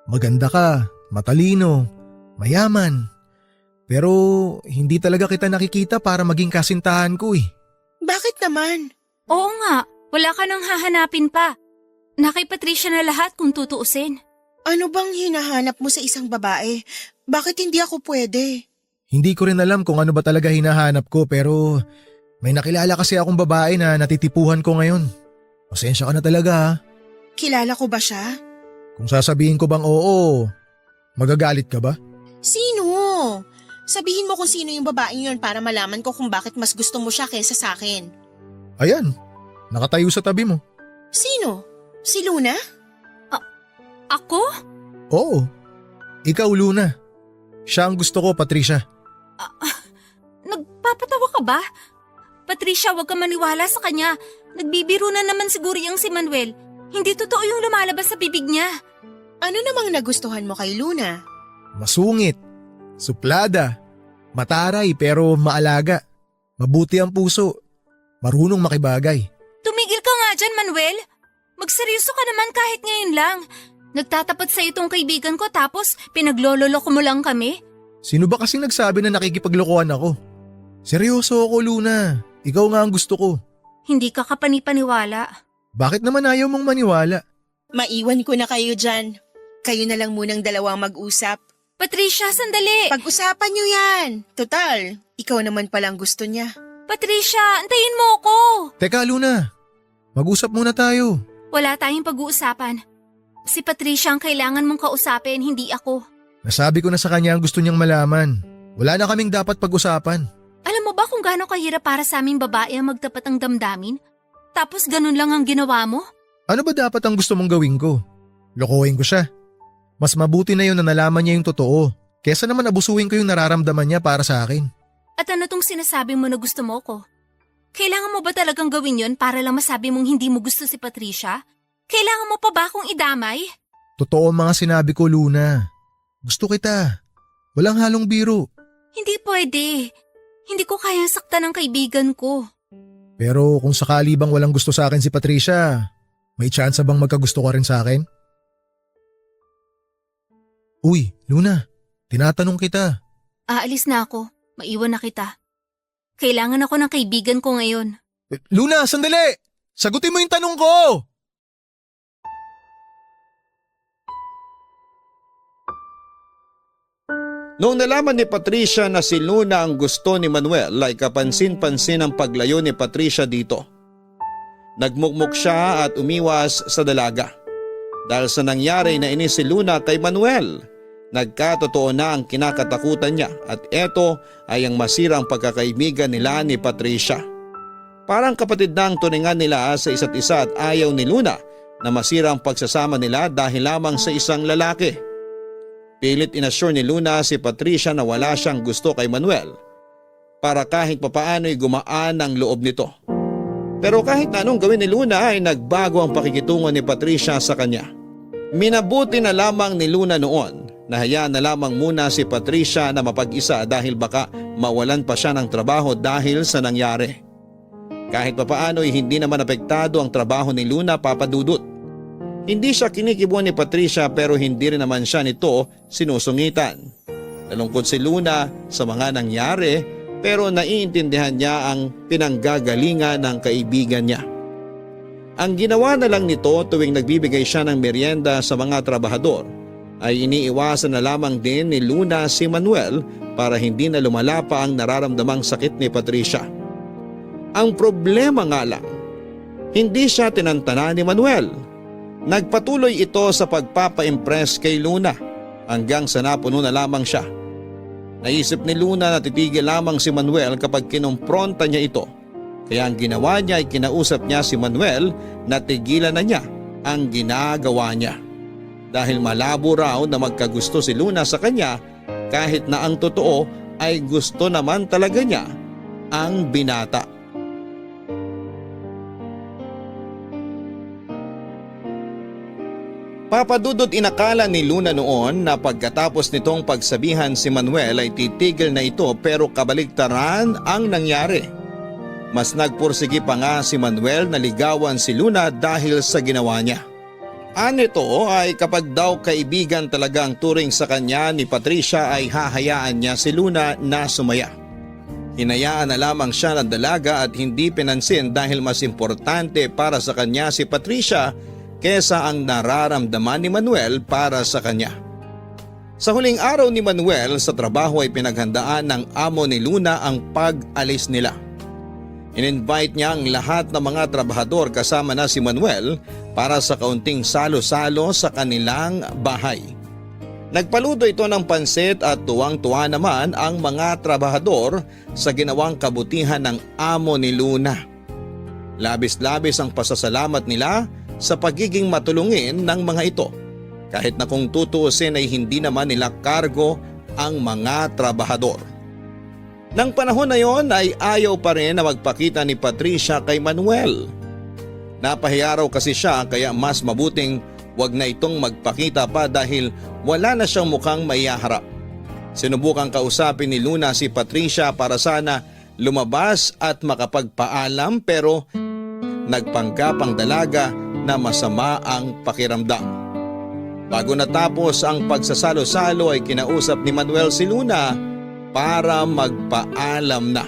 Maganda ka, matalino, mayaman. Pero hindi talaga kita nakikita para maging kasintahan ko eh. Bakit naman? Oo nga, wala ka nang hahanapin pa. Na kay Patricia na lahat kung tutuusin. Ano bang hinahanap mo sa isang babae? Bakit hindi ako pwede? Hindi ko rin alam kung ano ba talaga hinahanap ko pero may nakilala kasi akong babae na natitipuhan ko ngayon. Pasensya ka na talaga ha. Kilala ko ba siya? Kung sasabihin ko bang oo, magagalit ka ba? Sino? Sabihin mo kung sino yung babaeng yun para malaman ko kung bakit mas gusto mo siya kaysa sa akin. Ayan, nakatayo sa tabi mo. Sino? Si Luna? Ako? Oo, ikaw Luna. Siya ang gusto ko, Patricia. Nagpapatawa ka ba? Patricia, huwag ka maniwala sa kanya. Nagbibiro na naman siguro yung si Manuel. Hindi totoo yung lumalabas sa bibig niya. Ano namang nagustuhan mo kay Luna? Masungit, suplada, mataray pero maalaga, mabuti ang puso, marunong makibagay. Tumigil ka nga dyan, Manuel. Magseryoso ka naman kahit ngayon lang. Nagtatapat sa itong kaibigan ko tapos pinaglololoko mo lang kami? Sino ba kasing nagsabi na nakikipaglokohan ako? Seryoso ako, Luna. Ikaw nga ang gusto ko. Hindi ka kapanipaniwala. Bakit naman ayaw mong maniwala? Maiwan ko na kayo dyan. Kayo na lang munang dalawang mag-usap. Patricia, sandali! Pag-usapan nyo yan. Total, ikaw naman palang gusto niya. Patricia, antayin mo ako! Teka, Luna. Mag-usap muna tayo. Wala tayong pag-uusapan. Si Patricia ang kailangan mong kausapin, hindi ako. Nasabi ko na sa kanya ang gusto niyang malaman. Wala na kaming dapat pag-usapan. Alam mo ba kung gaano kahirap para sa aming babae ang magtapat ng damdamin? Tapos ganun lang ang ginawa mo? Ano ba dapat ang gusto mong gawin ko? Lokohin ko siya. Mas mabuti na yun na nalaman niya yung totoo, kesa naman abusuhin ko yung nararamdaman niya para sa akin. At ano tong sinasabi mo na gusto mo ko? Kailangan mo ba talagang gawin yon para lang masabi mong hindi mo gusto si Patricia? Kailangan mo pa ba akong idamay? Totoo ang mga sinabi ko, Luna. Gusto kita. Walang halong biro. Hindi pwede. Hindi ko kayang saktan ng kaibigan ko. Pero kung sakali bang walang gusto sa akin si Patricia, may chance bang magkagusto ka rin sa akin? Uy, Luna, tinatanong kita. Aalis na ako. Maiwan na kita. Kailangan ako ng kaibigan ko ngayon. Luna, sandali! Sagutin mo yung tanong ko! Noong nalaman ni Patricia na si Luna ang gusto ni Manuel ay kapansin-pansin ang paglayo ni Patricia dito. Nagmukmuk siya at umiwas sa dalaga. Dahil sa nangyari na inis si Luna kay Manuel, nagkatotoo na ang kinakatakutan niya at eto ay ang masirang pagkakaibigan nila ni Patricia. Parang kapatid na ang turingan nila sa isa't isa at ayaw ni Luna na masira ang pagsasama nila dahil lamang sa isang lalaki. Pilit inassure ni Luna si Patricia na wala siyang gusto kay Manuel para kahit papaano'y gumaan ang loob nito. Pero kahit na anong gawin ni Luna ay nagbago ang pakikitungo ni Patricia sa kanya. Minabuti na lamang ni Luna noon na hayaan na lamang muna si Patricia na mapag-isa dahil baka mawalan pa siya ng trabaho dahil sa nangyari. Kahit papaano'y hindi naman apektado ang trabaho ni Luna, Papa Dudut. Hindi siya kinikibuan ni Patricia pero hindi rin naman siya nito sinusungitan. Nalungkot si Luna sa mga nangyari pero naiintindihan niya ang pinanggagalingan ng kaibigan niya. Ang ginawa na lang nito tuwing nagbibigay siya ng merienda sa mga trabahador ay iniiwasan na lamang din ni Luna si Manuel para hindi na lumala pa ang nararamdamang sakit ni Patricia. Ang problema nga lang, hindi siya tinantana ni Manuel. Nagpatuloy ito sa pagpapa-impress kay Luna hanggang sa napuno na lamang siya. Naisip ni Luna na titigil lamang si Manuel kapag kinumpronta niya ito. Kaya ang ginawa niya ay kinausap niya si Manuel na tigilan na niya ang ginagawa niya. Dahil malabo raw na magkagusto si Luna sa kanya kahit na ang totoo ay gusto naman talaga niya ang binata. Papadudot inakala ni Luna noon na pagkatapos nitong pagsabihan si Manuel ay titigil na ito pero kabaligtaran ang nangyari. Mas nagpursigi pa nga si Manuel na ligawan si Luna dahil sa ginawa niya. Anito ay kapag daw kaibigan talaga ang turing sa kanya ni Patricia ay hahayaan niya si Luna na sumaya. Hinayaan na lamang siya ng dalaga at hindi pinansin dahil mas importante para sa kanya si Patricia kesa ang nararamdaman ni Manuel para sa kanya. Sa huling araw ni Manuel sa trabaho ay pinaghandaan ng amo ni Luna ang pag-alis nila. In-invite niya ang lahat ng mga trabahador kasama na si Manuel para sa kaunting salo-salo sa kanilang bahay. Nagpaluto ito ng pansit at tuwang-tuwa naman ang mga trabahador sa ginawang kabutihan ng amo ni Luna. Labis-labis ang pasasalamat nila sa pagiging matulungin ng mga ito. Kahit na kung tutuusin ay hindi naman nila kargo ang mga trabahador. Nang panahon na yon ay ayaw pa rin na magpakita ni Patricia kay Manuel. Napahiya raw kasi siya kaya mas mabuting wag na itong magpakita pa dahil wala na siyang mukhang maiharap. Sinubukang kausapin ni Luna si Patricia para sana lumabas at makapagpaalam pero nagpanggap ang dalaga na masama ang pakiramdam. Bago natapos ang pagsasalo-salo ay kinausap ni Manuel si Luna para magpaalam na.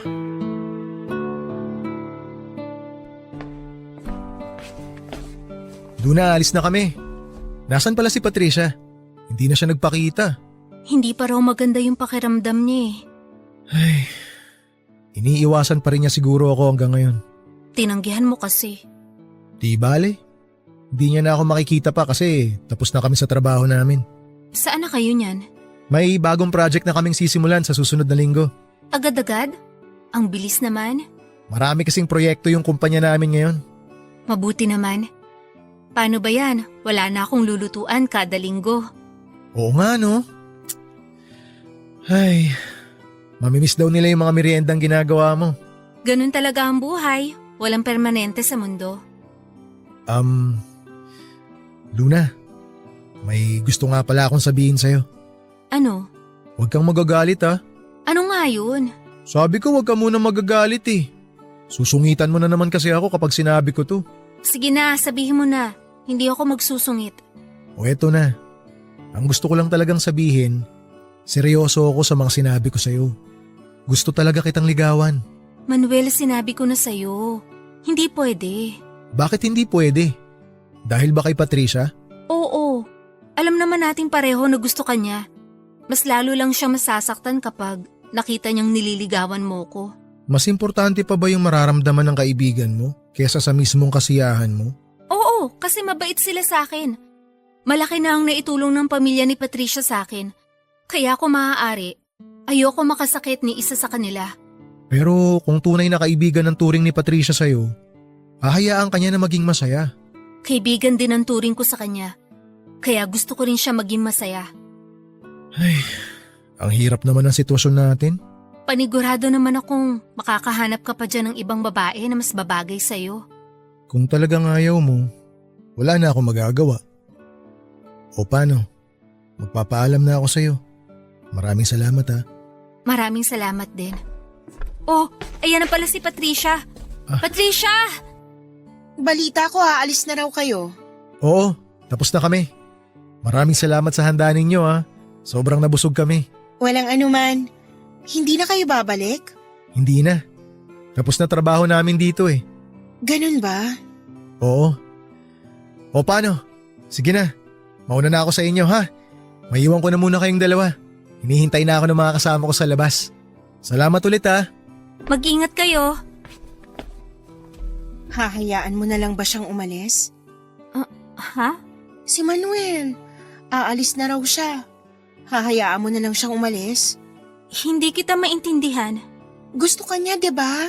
Luna, alis na kami. Nasaan pala si Patricia? Hindi na siya nagpakita. Hindi pa raw maganda yung pakiramdam niya eh. Ay, iniiwasan pa rin niya siguro ako hanggang ngayon. Tinanggihan mo kasi. Di bale, Hindi niya na ako makikita pa kasi tapos na kami sa trabaho namin. Saan na kayo niyan? May bagong project na kaming sisimulan sa susunod na linggo. Agad-agad? Ang bilis naman. Marami kasing proyekto yung kumpanya namin ngayon. Mabuti naman. Paano ba yan? Wala na akong lulutuan kada linggo. Oo nga no. Ay, mamimiss daw nila yung mga meriendang ginagawa mo. Ganun talaga ang buhay. Walang permanente sa mundo. Luna, may gusto nga pala akong sabihin sa'yo. Ano? Huwag kang magagalit ha. Ano nga yun? Sabi ko huwag ka muna magagalit eh. Susungitan mo na naman kasi ako kapag sinabi ko to. Sige na, sabihin mo na. Hindi ako magsusungit. O eto na. Ang gusto ko lang talagang sabihin, seryoso ako sa mga sinabi ko sa'yo. Gusto talaga kitang ligawan. Manuel, sinabi ko na sa'yo. Hindi pwede. Bakit hindi pwede? Dahil ba kay Patricia? Oo. Alam naman nating pareho na gusto ka niya. Mas lalo lang siya masasaktan kapag nakita niyang nililigawan mo ko. Mas importante pa ba yung mararamdaman ng kaibigan mo kesa sa mismong kasiyahan mo? Oo, kasi mabait sila sa akin. Malaki na ang naitulong ng pamilya ni Patricia sa akin. Kaya kung maaari, ayoko makasakit ni isa sa kanila. Pero kung tunay na kaibigan ng turing ni Patricia sa'yo, hahayaan ka niya na maging masaya. Kaibigan din ang turing ko sa kanya. Kaya gusto ko rin siya maging masaya. Ay, ang hirap naman ng sitwasyon natin. Panigurado naman akong makakahanap ka pa dyan ng ibang babae na mas babagay sa'yo. Kung talagang ayaw mo, wala na akong magagawa. O paano? Magpapaalam na ako sa'yo. Maraming salamat ha. Maraming salamat din. Oh, ayan na pala si Patricia. Patricia! Balita ko aalis na raw kayo. Oo, tapos na kami. Maraming salamat sa handa ninyo ha. Sobrang nabusog kami. Walang anuman. Hindi na kayo babalik? Hindi na. Tapos na trabaho namin dito eh. Ganun ba? Oo. O paano? Sige na. Mauna na ako sa inyo ha. Maiwan ko na muna kayong dalawa. Hinihintay na ako ng mga kasama ko sa labas. Salamat ulit ha. Mag-ingat kayo. Hahayaan mo na lang ba siyang umalis? Ha? Si Manuel. Aalis na raw siya. Hahayaan mo na lang siyang umalis? Hindi kita maintindihan. Gusto ka niya, 'di ba?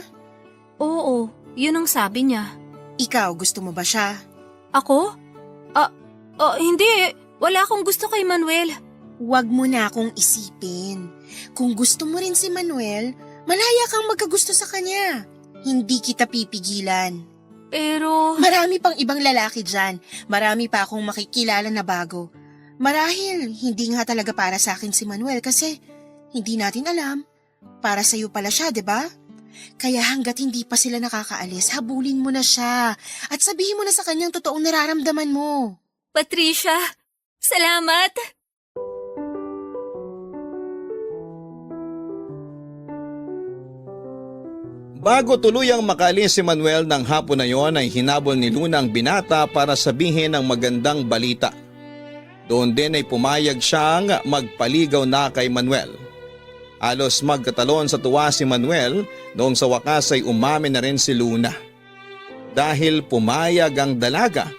Oo, yun ang sabi niya. Ikaw, gusto mo ba siya? Ako? Hindi. Wala akong gusto kay Manuel. Huwag mo na akong isipin. Kung gusto mo rin si Manuel, malaya kang magkagusto sa kanya. Hindi kita pipigilan. Pero… Marami pang ibang lalaki dyan. Marami pa akong makikilala na bago. Marahil, hindi nga talaga para sa akin si Manuel kasi hindi natin alam. Para sa'yo pala siya, 'di ba? Kaya hanggat hindi pa sila nakakaalis, habulin mo na siya at sabihin mo na sa kanyang totoong nararamdaman mo. Patricia, salamat! Bago tuluyang makalis si Manuel ng hapon na yon ay hinabol ni Luna ang binata para sabihin ang magandang balita. Doon din ay pumayag siyang magpaligaw na kay Manuel. Halos magkatalon sa tuwa si Manuel noong sa wakas ay umamin na rin si Luna. Dahil pumayag ang dalaga,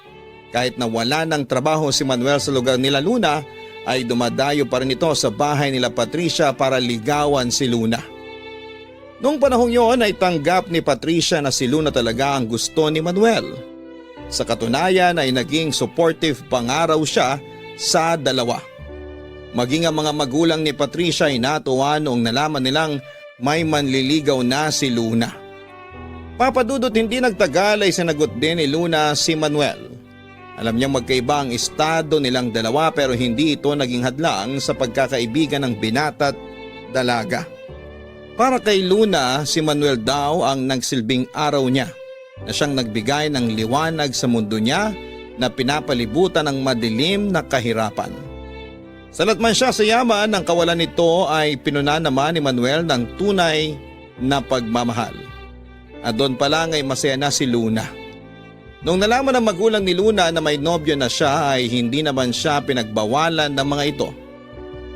kahit na wala ng trabaho si Manuel sa lugar nila Luna, ay dumadayo pa rin ito sa bahay nila Patricia para ligawan si Luna. Noong panahong yon ay tanggap ni Patricia na si Luna talaga ang gusto ni Manuel. Sa katunayan ay naging supportive pangaraw siya sa dalawa. Maging ang mga magulang ni Patricia ay natuwa noong nalaman nilang may manliligaw na si Luna. Papadudot hindi nagtagal ay sinagot din ni Luna si Manuel. Alam niyang magkaiba ang estado nilang dalawa pero hindi ito naging hadlang sa pagkakaibigan ng binata at dalaga. Para kay Luna, si Manuel daw ang nagsilbing araw niya na siyang nagbigay ng liwanag sa mundo niya na pinapalibutan ng madilim na kahirapan. Salat man siya sa yaman, ang kawalan nito ay pinuna naman ni Manuel ng tunay na pagmamahal. At doon pa lang ay masaya na si Luna. Nung nalaman ng magulang ni Luna na may nobyo na siya ay hindi naman siya pinagbawalan ng mga ito.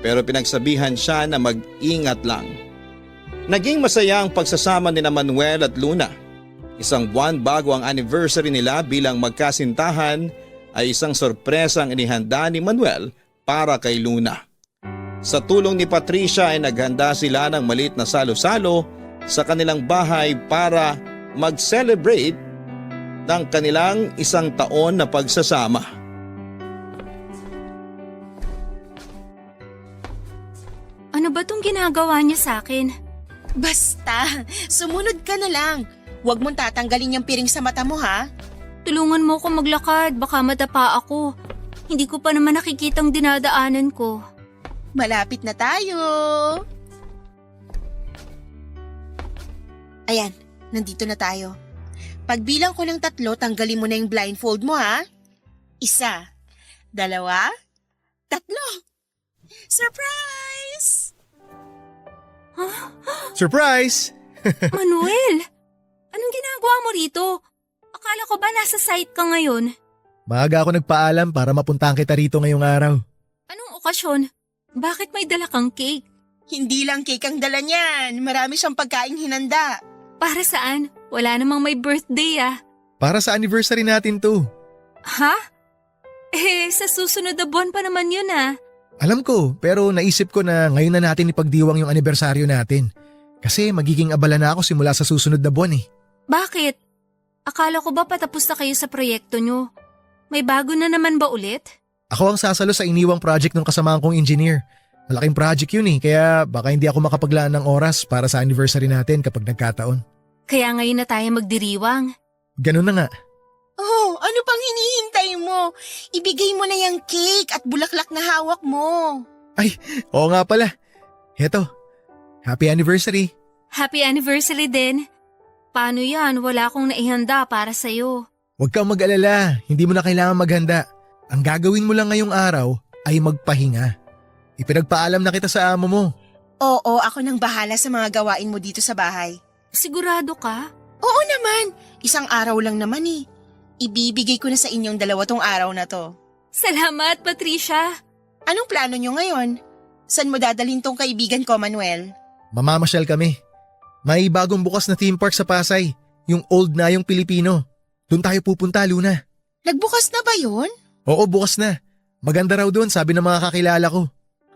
Pero pinagsabihan siya na mag-ingat lang. Naging masaya ang pagsasama ni Manuel at Luna. Isang buwan bago ang anniversary nila bilang magkasintahan ay isang sorpresa ang inihanda ni Manuel para kay Luna. Sa tulong ni Patricia ay naghanda sila ng maliit na salo-salo sa kanilang bahay para mag-celebrate ng kanilang 1 taon na pagsasama. Ano ba tong ginagawa niya sa akin? Basta, sumunod ka na lang. Huwag mong tatanggalin yung piring sa mata mo ha. Tulungan mo ko maglakad, baka madapa ako. Hindi ko pa naman nakikitang dinadaanan ko. Malapit na tayo. Ayan, nandito na tayo. Pagbilang ko ng 3, tanggalin mo na yung blindfold mo ha. 1, 2, 3. Surprise! Surprise! Manuel! Anong ginagawa mo rito? Akala ko ba nasa site ka ngayon? Maaga ako nagpaalam para mapuntahan kita rito ngayong araw. Anong okasyon? Bakit may dala kang cake? Hindi lang cake ang dala niyan. Marami siyang pagkaing hinanda. Para saan? Wala namang may birthday ah. Para sa anniversary natin to. Ha? Sa susunod na buwan pa naman yun ah. Alam ko, pero naisip ko na ngayon na natin ipagdiwang yung anibersaryo natin. Kasi magiging abala na ako simula sa susunod na buwan eh. Bakit? Akala ko ba patapos na kayo sa proyekto nyo? May bago na naman ba ulit? Ako ang sasalo sa iniwang project ng kasamahan kong engineer. Malaking project yun eh, kaya baka hindi ako makapaglaan ng oras para sa anniversary natin kapag nagkataon. Kaya ngayon na tayo magdiriwang. Ganun na nga. Oh, ano pang hinihintay mo? Ibigay mo na yung cake at bulaklak na hawak mo. Ay, oo nga pala. Heto, happy anniversary. Happy anniversary din. Paano yan? Wala akong naihanda para sa'yo. Huwag kang mag-alala, hindi mo na kailangan maghanda. Ang gagawin mo lang ngayong araw ay magpahinga. Ipinagpaalam na kita sa amo mo. Oo, ako nang bahala sa mga gawain mo dito sa bahay. Sigurado ka? Oo naman, 1 araw lang naman eh. Ibibigay ko na sa inyong 2 tong araw na to. Salamat, Patricia. Anong plano nyo ngayon? Saan mo dadalhin tong kaibigan ko, Manuel? Mamamasyal kami. May bagong bukas na theme park sa Pasay, yung old na yung Pilipino. Doon tayo pupunta, Luna. Nagbukas na ba yun? Oo, bukas na. Maganda raw doon, sabi ng mga kakilala ko.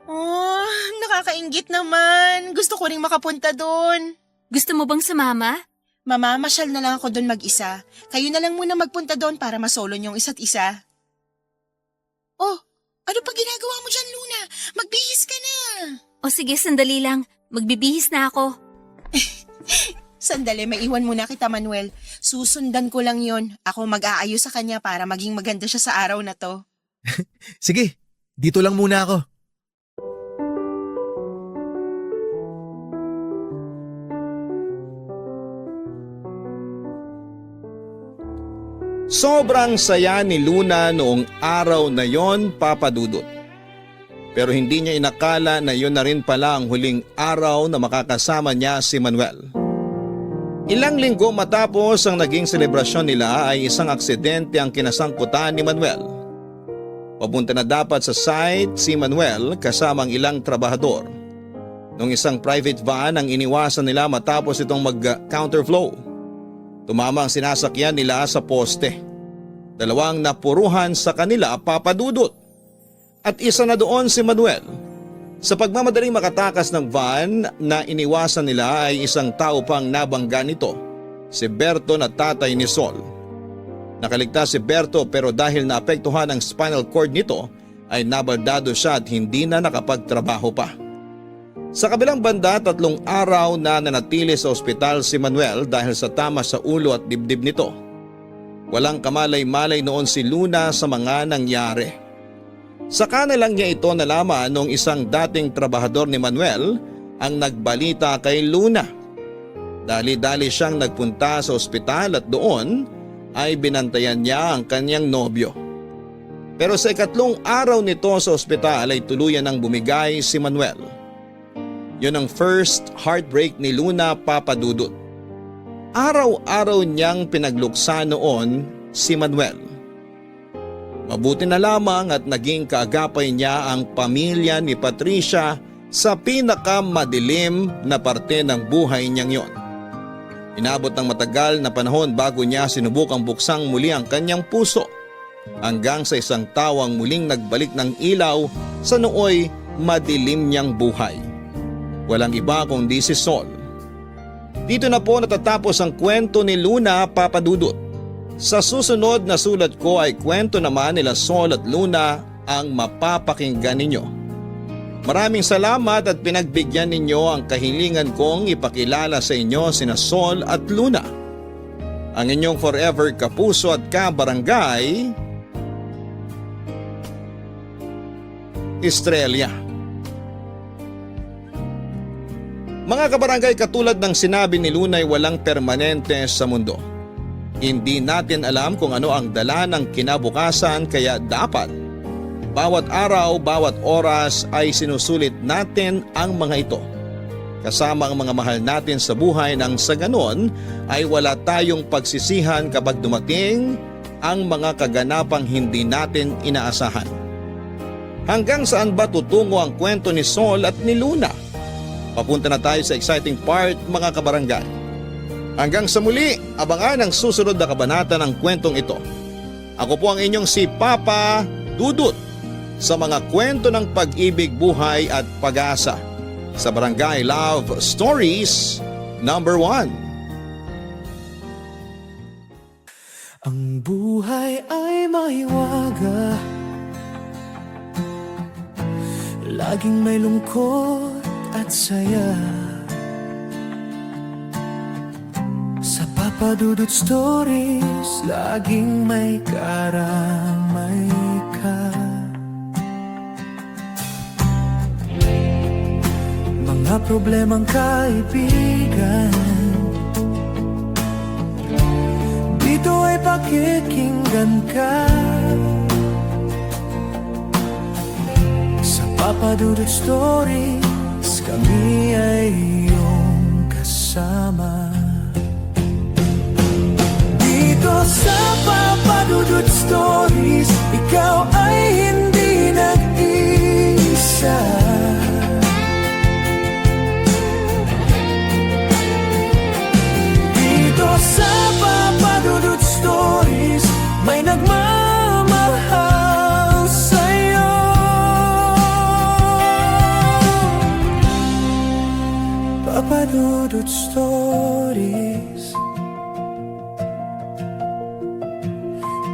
Oh, nakakainggit naman. Gusto ko ring makapunta doon. Gusto mo bang sumama? Mamamasyal na lang ako doon mag-isa. Kayo na lang muna magpunta doon para masolo niyong isa't isa. Oh, ano pa ginagawa mo dyan, Luna? Magbihis ka na. O sige, sandali lang. Magbibihis na ako. Sandali, maiwan muna kita, Manuel. Susundan ko lang yon. Ako mag-aayos sa kanya para maging maganda siya sa araw na to. Sige, dito lang muna ako. Sobrang saya ni Luna noong araw na yon, Papa Dudut. Pero hindi niya inakala na yun na rin pala ang huling araw na makakasama niya si Manuel. Ilang linggo matapos ang naging selebrasyon nila ay isang aksidente ang kinasangkutan ni Manuel. Papunta na dapat sa site si Manuel kasama ang ilang trabahador. Nung isang private van ang iniwasan nila matapos itong mag-counterflow. Tumama ang sinasakyan nila sa poste. 2 napuruhan sa kanila, Papa Dudut. At isa na doon si Manuel. Sa pagmamadaling makatakas ng van na iniwasan nila ay isang tao pang nabangga nito, si Berto na tatay ni Sol. Nakaligtas si Berto pero dahil naapektuhan ang spinal cord nito ay nabaldado siya at hindi na nakapagtrabaho pa. Sa kabilang banda, 3 araw na nanatili sa ospital si Manuel dahil sa tama sa ulo at dibdib nito. Walang kamalay-malay noon si Luna sa mga nangyari. Saka na lang niya ito nalaman nung isang dating trabahador ni Manuel ang nagbalita kay Luna. Dali-dali siyang nagpunta sa ospital at doon ay binantayan niya ang kanyang nobyo. Pero sa 2 araw nito sa ospital ay tuluyan ng bumigay si Manuel. Yun ang first heartbreak ni Luna, Papa Dudut. Araw-araw niyang pinagluksa noon si Manuel. Mabuti na lamang at naging kaagapay niya ang pamilya ni Patricia sa pinakamadilim na parte ng buhay niyang yon. Inabot ng matagal na panahon bago niya sinubukang buksang muli ang kanyang puso hanggang sa isang tawang muling nagbalik ng ilaw sa nooy madilim niyang buhay. Walang iba kundi si Sol. Dito na po natatapos ang kwento ni Luna, Papa Dudut. Sa susunod na sulat ko ay kwento naman nila Sol at Luna ang mapapakinggan ninyo. Maraming salamat at pinagbigyan ninyo ang kahilingan kong ipakilala sa inyo sina Sol at Luna. Ang inyong forever kapuso at kabarangay, Estrella. Mga kabarangay, katulad ng sinabi ni Luna ay walang permanente sa mundo. Hindi natin alam kung ano ang dala ng kinabukasan kaya dapat bawat araw, bawat oras ay sinusulit natin ang mga ito. Kasama ang mga mahal natin sa buhay nang sa ganon ay wala tayong pagsisihan kapag dumating ang mga kaganapang hindi natin inaasahan. Hanggang saan ba tutungo ang kwento ni Sol at ni Luna? Papunta na tayo sa exciting part, mga kabarangay. Hanggang sa muli, abangan ang susunod na kabanata ng kwentong ito. Ako po ang inyong si Papa Dudut sa mga kwento ng pag-ibig, buhay at pag-asa sa Barangay Love Stories #1. Ang buhay ay mahiwaga, laging may lungkot at saya. Sa Papa Dudut Stories, laging may karamay ka. Mga problemang kaibigan, dito ay pakikinggan ka. Sa Papa Dudut Stories, kami ay iyong kasama. Dito sa Papa Dudut Stories, ikaw ay hindi nag-iisa. Dito sa Papa Dudut Stories, may nagmamahal sa'yo. Papa Dudut Stories,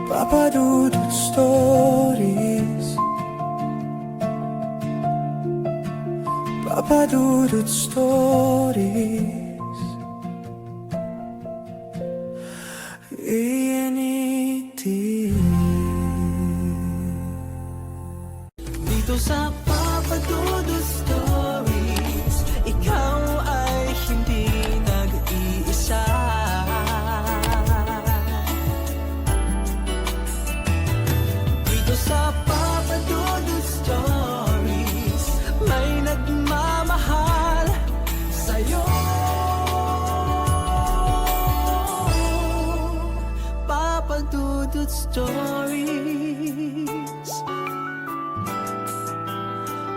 Papa Dudut Stories, Papa Dudut Stories, ENET. Dito sa Papa Dudut Stories, ikaw ay hindi nag-iisa. Dito sa Papa Dudut Stories, may nagmamahal sa'yo. Papa Dudut Stories,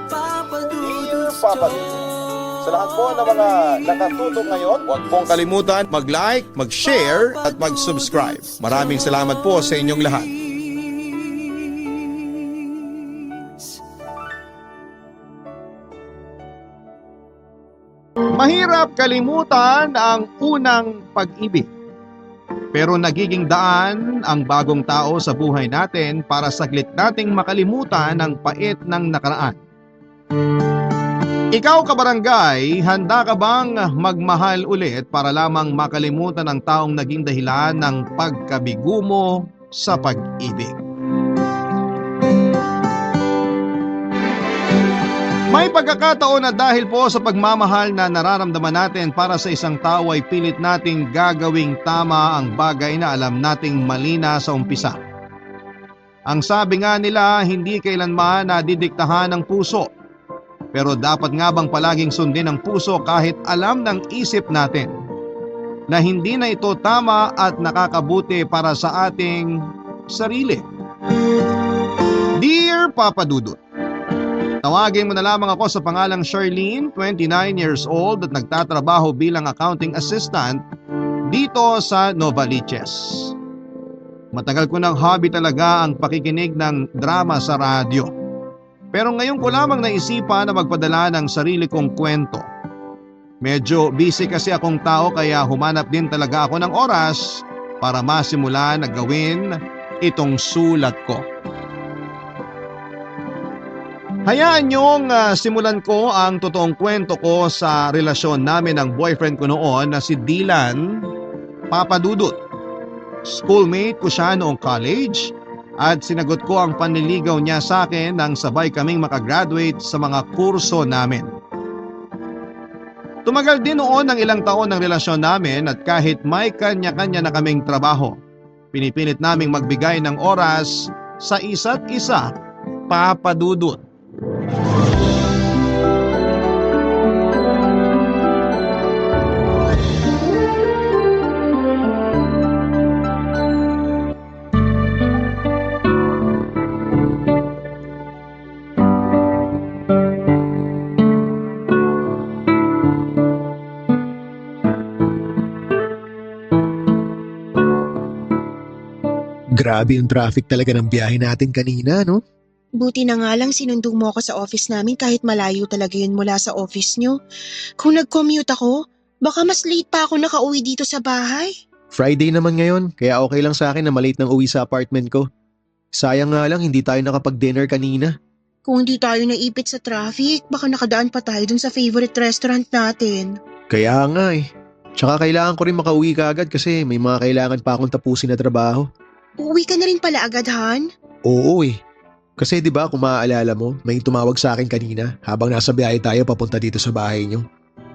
Papa Dudut Papa Dudut. Sa lahat po ng mga nakatutok ngayon, huwag pong kalimutan mag-like, mag-share at mag-subscribe. Maraming salamat po sa inyong lahat. Mahirap kalimutan ang unang pag-ibig. Pero nagiging daan ang bagong tao sa buhay natin para saglit nating makalimutan ang pait ng nakaraan. Ikaw, kabarangay, handa ka bang magmahal ulit para lamang makalimutan ang taong naging dahilan ng pagkabigo mo sa pag-ibig? May pagkakataon na dahil po sa pagmamahal na nararamdaman natin para sa isang tao ay pilit nating gagawing tama ang bagay na alam nating mali na sa umpisa. Ang sabi nga nila, hindi kailanman nadidiktahan ng puso. Pero dapat nga bang palaging sundin ang puso kahit alam ng isip natin na hindi na ito tama at nakakabuti para sa ating sarili? Dear Papa Dudut, tawagin mo na lamang ako sa pangalang Charlene, 29 years old at nagtatrabaho bilang accounting assistant dito sa Novaliches. Matagal ko ng hobby talaga ang pakikinig ng drama sa radyo. Pero ngayon ko lamang naisipan na magpadala ng sarili kong kwento. Medyo busy kasi akong tao kaya humanap din talaga ako ng oras para masimula na gawin itong sulat ko. Hayaan niyong simulan ko ang totoong kwento ko sa relasyon namin ng boyfriend ko noon na si Dylan Papadudut. Schoolmate ko siya noong college at sinagot ko ang panliligaw niya sa akin nang sabay kaming makagraduate sa mga kurso namin. Tumagal din noon ng ilang taon ng relasyon namin at kahit may kanya-kanya na kaming trabaho, pinipilit naming magbigay ng oras sa isa't isa, Papadudut. Grabe yung traffic talaga ng biyahe natin kanina, no? Buti na nga lang sinundo mo ako sa office namin kahit malayo talaga yun mula sa office nyo. Kung nag-commute ako, baka mas late pa ako nakauwi dito sa bahay. Friday naman ngayon, kaya okay lang sa akin na malate nang uwi sa apartment ko. Sayang nga lang hindi tayo nakapag-dinner kanina. Kung hindi tayo naipit sa traffic, baka nakadaan pa tayo dun sa favorite restaurant natin. Kaya nga eh. Tsaka kailangan ko rin makauwi kaagad kasi may mga kailangan pa akong tapusin na trabaho. Uuwi ka na rin pala agad, Han? Oo eh. Kasi 'di ba kung maaalala mo, may tumawag sa akin kanina habang nasa biyahe tayo papunta dito sa bahay niyo.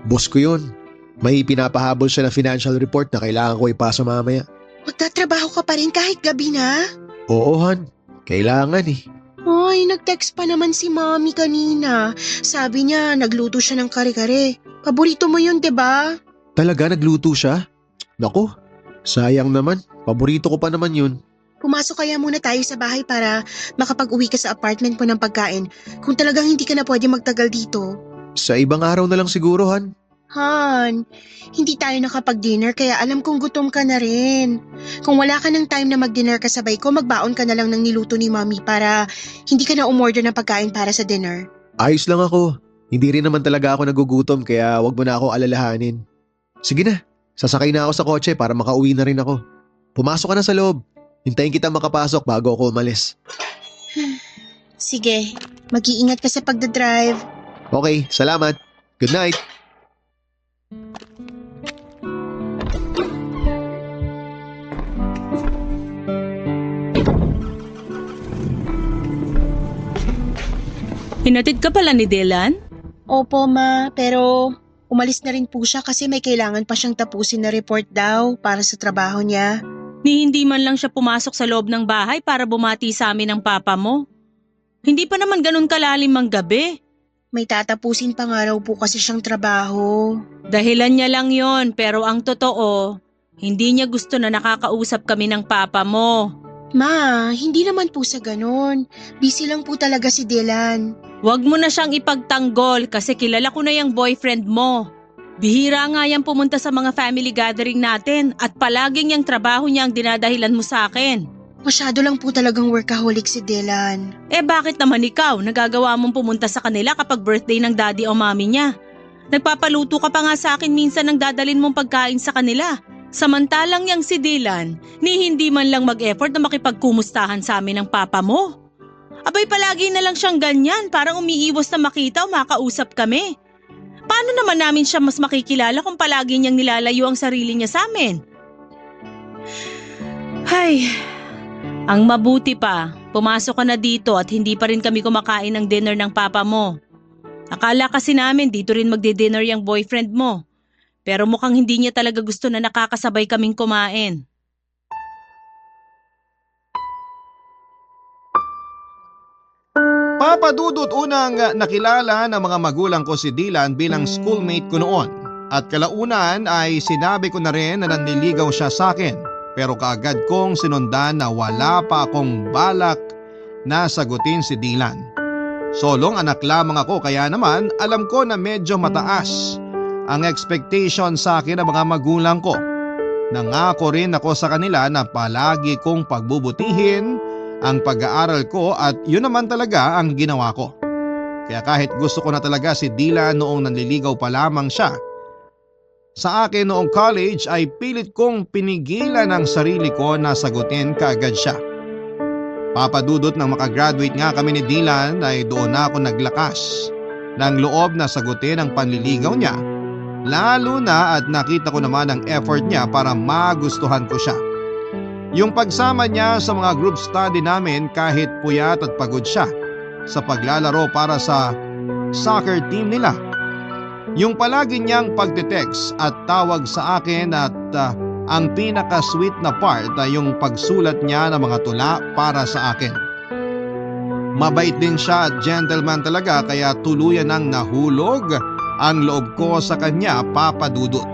Boss ko 'yun. May pinapahabol siya na financial report na kailangan ko ipasa mamaya. Magtatrabaho ka pa rin kahit gabi na? Oo, Han. Kailangan eh. Ay, nag-text pa naman si Mommy kanina. Sabi niya, nagluto siya ng kare-kare. Paborito mo yun, 'di ba? Talaga nagluto siya? Nako, sayang naman. Paborito ko pa naman 'yun. Pumasok kaya muna tayo sa bahay para makapag-uwi ka sa apartment mo ng pagkain kung talagang hindi ka na pwede magtagal dito. Sa ibang araw na lang siguro, Han. Han, hindi tayo nakapag-dinner kaya alam kong gutom ka na rin. Kung wala ka ng time na mag-dinner kasabay ko, magbaon ka na lang ng niluto ni Mommy para hindi ka na umorder ng pagkain para sa dinner. Ayos lang ako. Hindi rin naman talaga ako nagugutom kaya wag mo na ako alalahanin. Sige na, sasakay na ako sa kotse para makauwi na rin ako. Pumasok ka na sa loob. Hintayin kita makapasok bago ako umalis. Sige, mag-iingat ka sa pagdadrive. Okay, salamat. Good night. Hinatid ka pala ni Dylan? Opo, Ma, pero umalis na rin po siya kasi may kailangan pa siyang tapusin na report daw para sa trabaho niya. Ni hindi man lang siya pumasok sa loob ng bahay para bumati sa amin ng papa mo. Hindi pa naman ganun kalalim ang gabi. May tatapusin pa nga raw po kasi siyang trabaho. Dahilan niya lang yon, pero ang totoo, hindi niya gusto na nakakausap kami ng papa mo. Ma, hindi naman po sa ganun. Busy lang po talaga si Dylan. Huwag mo na siyang ipagtanggol kasi kilala ko na yung boyfriend mo. Bihira nga yan pumunta sa mga family gathering natin at palaging yung trabaho niya ang dinadahilan mo sa akin. Masyado lang po talagang workaholic si Dylan. Eh bakit naman ikaw nagagawa mong pumunta sa kanila kapag birthday ng daddy o mommy niya? Nagpapaluto ka pa nga sa akin minsan ng dadalin mong pagkain sa kanila. Samantalang yang si Dylan, ni hindi man lang mag-effort na makipagkumustahan sa amin ng papa mo. Abay palagi na lang siyang ganyan, parang umiiwas na makita o makausap kami. Paano naman namin siya mas makikilala kung palagi niyang nilalayo ang sarili niya sa amin? Hay, ang mabuti pa, pumasok ka na dito at hindi pa rin kami kumakain ng dinner ng papa mo. Akala kasi namin dito rin magdi-dinner yung boyfriend mo. Pero mukhang hindi niya talaga gusto na nakakasabay kaming kumain. Papadudot unang nakilala ng mga magulang ko si Dylan bilang schoolmate ko noon. At kalaunan ay sinabi ko na rin na nanliligaw siya sa akin. Pero kaagad kong sinundan na wala pa akong balak na sagutin si Dylan. Solong anak lamang ako kaya naman alam ko na medyo mataas ang expectation sa akin ng mga magulang ko. Nangako rin ako sa kanila na palagi kong pagbubutihin ang pag-aaral ko at yun naman talaga ang ginawa ko. Kaya kahit gusto ko na talaga si Dylan noong nanliligaw pa lamang siya sa akin noong college ay pilit kong pinigilan ang sarili ko na sagutin kaagad siya. Papadudot nang makagraduate nga kami ni Dylan ay doon na ako naglakas ng loob na sagutin ang panliligaw niya. Lalo na at nakita ko naman ang effort niya para magustuhan ko siya. Yung pagsama niya sa mga group study namin kahit puyat at pagod siya sa paglalaro para sa soccer team nila. Yung palagi niyang pagte-text at tawag sa akin at ang pinaka-sweet na part ay yung pagsulat niya ng mga tula para sa akin. Mabait din siya at gentleman talaga kaya tuluyan nang nahulog ang loob ko sa kanya, Papa Dudut.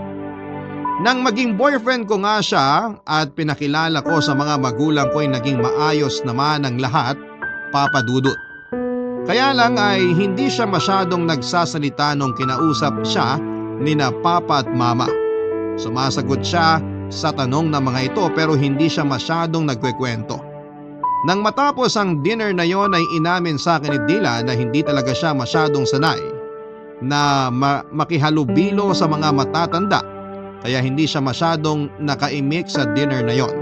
Nang maging boyfriend ko nga siya at pinakilala ko sa mga magulang ko ay naging maayos naman ang lahat, Papa Dudut. Kaya lang ay hindi siya masyadong nagsasalita nung kinausap siya ni na Papa at Mama. Sumasagot siya sa tanong ng mga ito pero hindi siya masyadong nagkwekwento. Nang matapos ang dinner na yon ay inamin sa akin ni Dylan na hindi talaga siya masyadong sanay na makihalubilo sa mga matatanda kaya hindi siya masyadong nakaimik sa dinner na yon.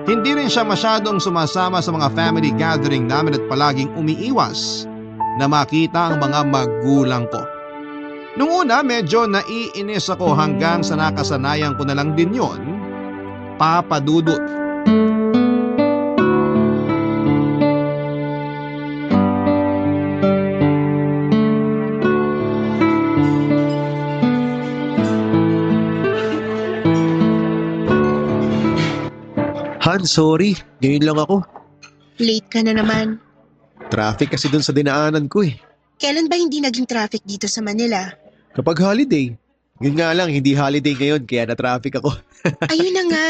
Hindi rin siya masyadong sumasama sa mga family gathering namin at palaging umiiwas na makita ang mga magulang ko. Nung una medyo naiinis ako hanggang sa nakasanayan ko na lang din yon, Papa Dudut. Han, sorry. Ngayon lang ako. Late ka na naman. Traffic kasi dun sa dinaanan ko eh. Kailan ba hindi naging traffic dito sa Manila? Kapag holiday. Yun nga lang, hindi holiday ngayon kaya na-traffic ako. Ayun na nga.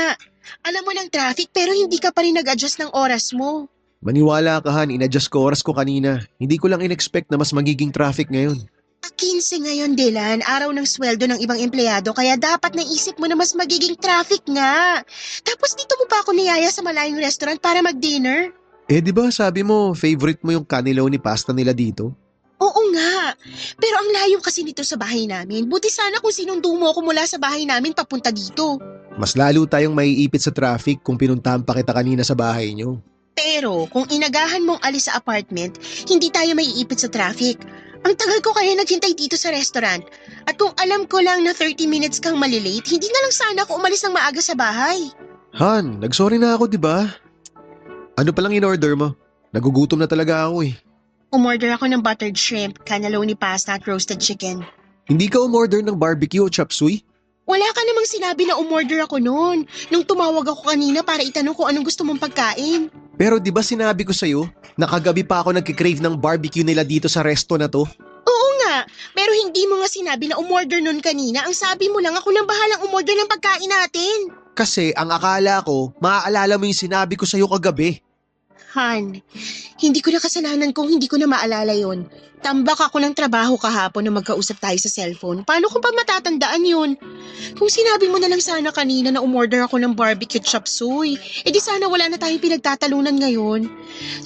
Alam mo ng traffic pero hindi ka pa rin nag-adjust ng oras mo. Maniwala ka Han, in-adjust ko oras ko kanina. Hindi ko lang in-expect na mas magiging traffic ngayon. 15 ngayon, Dylan. Araw ng sweldo ng ibang empleyado kaya dapat naisip mo na mas magiging traffic nga. Tapos dito mo pa ako niyaya sa malayong restaurant para mag-dinner? Eh di ba sabi mo, favorite mo yung kanilaw ni pasta nila dito? Oo nga. Pero ang layo kasi nito sa bahay namin. Buti sana kung sinundo mo ako mula sa bahay namin papunta dito. Mas lalo tayong maiipit sa traffic kung pinuntahan pa kita kanina sa bahay nyo. Pero kung inagahan mong alis sa apartment, hindi tayo maiipit sa traffic. Ang tagal ko kaya naghintay dito sa restaurant. At kung alam ko lang na 30 minutes kang malilate, hindi na lang sana ako umalis ng maaga sa bahay. Han, nagsorry na ako di ba? Ano palang in-order mo? Nagugutom na talaga ako eh. Umorder ako ng buttered shrimp, cannelloni pasta at roasted chicken. Hindi ka umorder ng barbecue o chop suey? Wala ka namang sinabi na umorder ako noon. Nung tumawag ako kanina para itanong kung anong gusto mong pagkain. Pero di ba sinabi ko sa'yo, nakagabi pa ako nagkikrave ng barbecue nila dito sa resto na to? Oo nga, pero hindi mo nga sinabi na umorder noon kanina. Ang sabi mo lang ako nang bahalang umorder ng pagkain natin. Kasi ang akala ko, maaalala mo yung sinabi ko sa'yo kagabi. Han, hindi ko na kasalanan kung hindi ko na maalala yon. Tambak ako ng trabaho kahapon na magkausap tayo sa cellphone. Paano ko pa matatandaan yun? Kung sinabi mo na lang sana kanina na umorder ako ng barbecue chop suey, edi sana wala na tayong pinagtatalunan ngayon.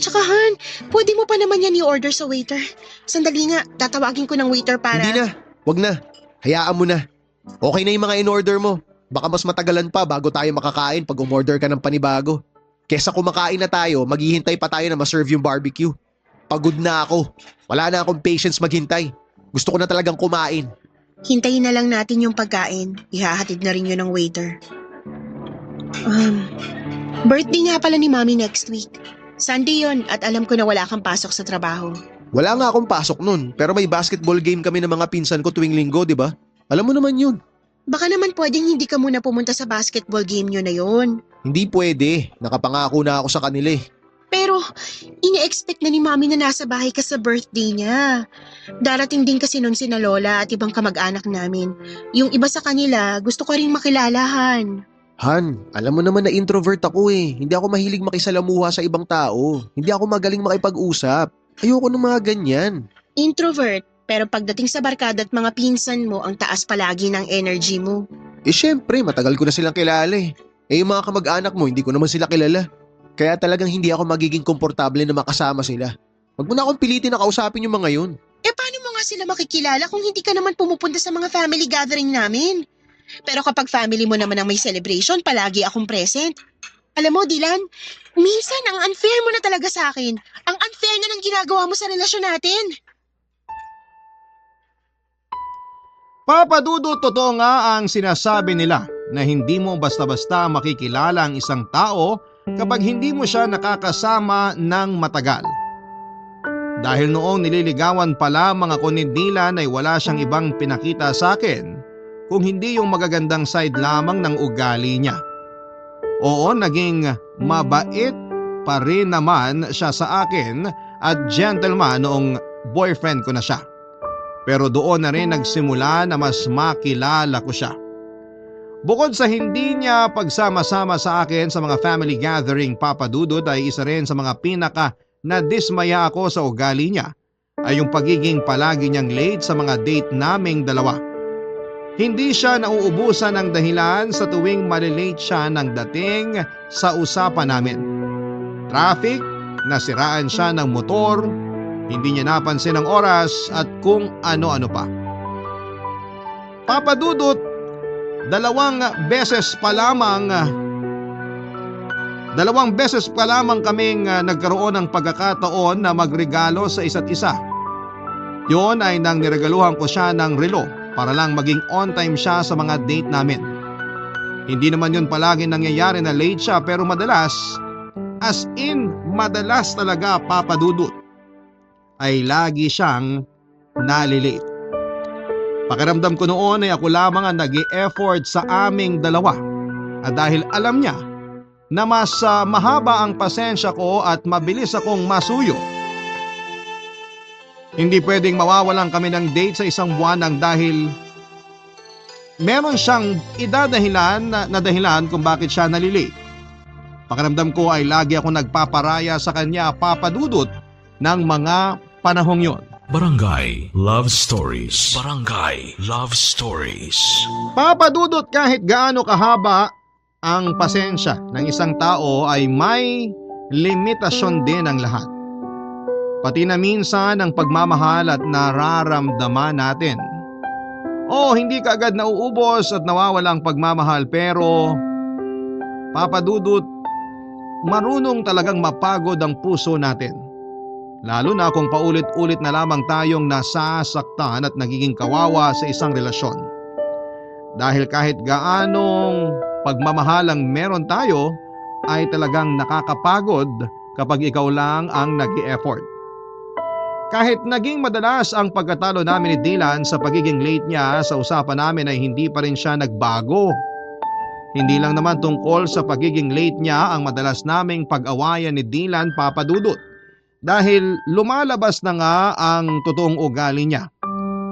Tsaka Han, pwede mo pa naman yan i-order sa waiter. Sandali nga, tatawagin ko ng waiter para… Hindi na, wag na. Hayaan mo na. Okay na yung mga in-order mo. Baka mas matagalan pa bago tayo makakain pag umorder ka ng panibago. Kesa kumakain na tayo, maghihintay pa tayo na ma-serve yung barbecue. Pagod na ako. Wala na akong patience maghintay. Gusto ko na talagang kumain. Hintayin na lang natin yung pagkain. Ihahatid na rin yun ng waiter. Birthday nga pala ni Mami next week. Sunday yon at alam ko na wala kang pasok sa trabaho. Wala nga akong pasok nun, pero may basketball game kami ng mga pinsan ko tuwing linggo, di ba? Alam mo naman yun. Baka naman pwedeng hindi ka muna pumunta sa basketball game nyo na yon. Hindi pwede. Nakapangako na ako sa kanila eh. Pero, ini-expect na ni Mami na nasa bahay ka sa birthday niya. Darating din kasi nun sina Lola at ibang kamag-anak namin. Yung iba sa kanila, gusto ko ring makilalahan. Han, alam mo naman na introvert ako eh. Hindi ako mahilig makisalamuha sa ibang tao. Hindi ako magaling makipag-usap. Ayoko ng mga ganyan. Introvert, pero pagdating sa barkada at mga pinsan mo, ang taas palagi ng energy mo. Syempre, matagal ko na silang kilala eh. Yung mga kamag-anak mo, hindi ko naman sila kilala. Kaya talagang hindi ako magiging komportable na makasama sila. Huwag mo na akong pilitin na kausapin yung mga yun. Paano mo nga sila makikilala kung hindi ka naman pumupunta sa mga family gathering namin? Pero kapag family mo naman ang may celebration, palagi akong present. Alam mo, Dylan, minsan ang unfair mo na talaga sa akin. Ang unfair na ng ginagawa mo sa relasyon natin. Papa Dudut, totoo nga ang sinasabi nila na hindi mo basta-basta makikilala ang isang tao kapag hindi mo siya nakakasama ng matagal. Dahil noong nililigawan pa lamang ako ni Dylan ay wala siyang ibang pinakita sa akin kung hindi yung magagandang side lamang ng ugali niya. Oo, naging mabait pa rin naman siya sa akin at gentleman noong boyfriend ko na siya. Pero doon na rin nagsimula na mas makilala ko siya. Bukod sa hindi niya pagsama-sama sa akin sa mga family gathering, Papa Dudut, ay isa rin sa mga pinaka na dismaya ako sa ugali niya ay yung pagiging palagi niyang late sa mga date naming dalawa. Hindi siya nauubusan ng dahilan sa tuwing malilate siya ng dating sa usapan namin. Traffic, nasiraan siya ng motor, hindi niya napansin ang oras at kung ano-ano pa. Papa Dudut, dalawang beses pa lamang kaming nagkaroon ng pagkakataon na magregalo sa isa't isa. Yon ay nang niregaluhan ko siya ng relo para lang maging on time siya sa mga date namin. Hindi naman yun palagi nangyayari na late siya pero madalas, as in madalas talaga, Papa Dudut, ay lagi siyang nalilate. Pakiramdam ko noon ay ako lamang ang nag-e-effort sa aming dalawa at dahil alam niya na mas mahaba ang pasensya ko at mabilis akong masuyo. Hindi pwedeng mawawalan kami ng date sa isang buwan nang dahil meron siyang idadahilan na dahilan kung bakit siya nalilate. Pakiramdam ko ay lagi ako nagpaparaya sa kanya, Papa Dudut, ng mga panahong yon. Barangay Love Stories. Barangay Love Stories. Papa Dudut, kahit gaano kahaba ang pasensya ng isang tao ay may limitasyon din ang lahat. Pati na minsan ang pagmamahal at nararamdaman natin. Hindi ka agad nauubos at nawawala ang pagmamahal pero Papa Dudut, marunong talagang mapagod ang puso natin. Lalo na kung paulit-ulit na lamang tayong nasasaktan at nagiging kawawa sa isang relasyon. Dahil kahit gaanong pagmamahal ang meron tayo ay talagang nakakapagod kapag ikaw lang ang nag-i-effort. Kahit naging madalas ang pagkatalo namin ni Dylan sa pagiging late niya sa usapan namin ay hindi pa rin siya nagbago. Hindi lang naman tungkol sa pagiging late niya ang madalas naming pag-awayan ni Dylan, Papa Dudut. Dahil lumalabas na nga ang totoong ugali niya.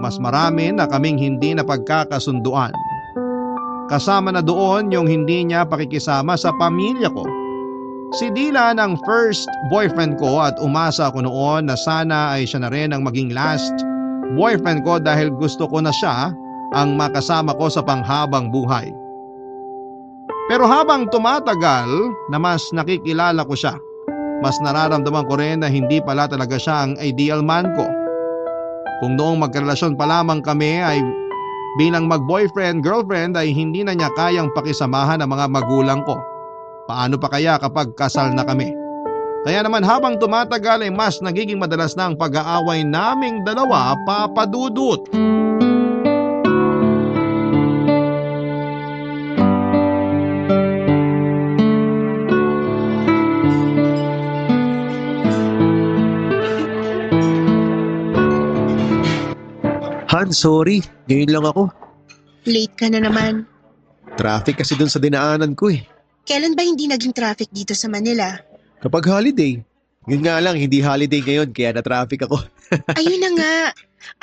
Mas marami na kaming hindi na pagkakasunduan. Kasama na doon yung hindi niya pakikisama sa pamilya ko. Si Dylan ang first boyfriend ko at umasa ako noon na sana ay siya na rin ang maging last boyfriend ko dahil gusto ko na siya ang makasama ko sa panghabang buhay. Pero habang tumatagal na mas nakikilala ko siya, mas nararamdaman ko rin na hindi pala talaga siya ang ideal man ko. Kung noong magkarelasyon pa lamang kami ay bilang mag-boyfriend-girlfriend ay hindi na niya kayang pakisamahan ang mga magulang ko. Paano pa kaya kapag kasal na kami? Kaya naman habang tumatagal ay mas nagiging madalas na ang pag-aaway naming dalawa, Papa Dudut. Han, sorry. Ngayon lang ako. Late ka na naman. Traffic kasi dun sa dinaanan ko eh. Kailan ba hindi naging traffic dito sa Manila? Kapag holiday. Yun nga lang, hindi holiday ngayon kaya na-traffic ako. Ayun na nga.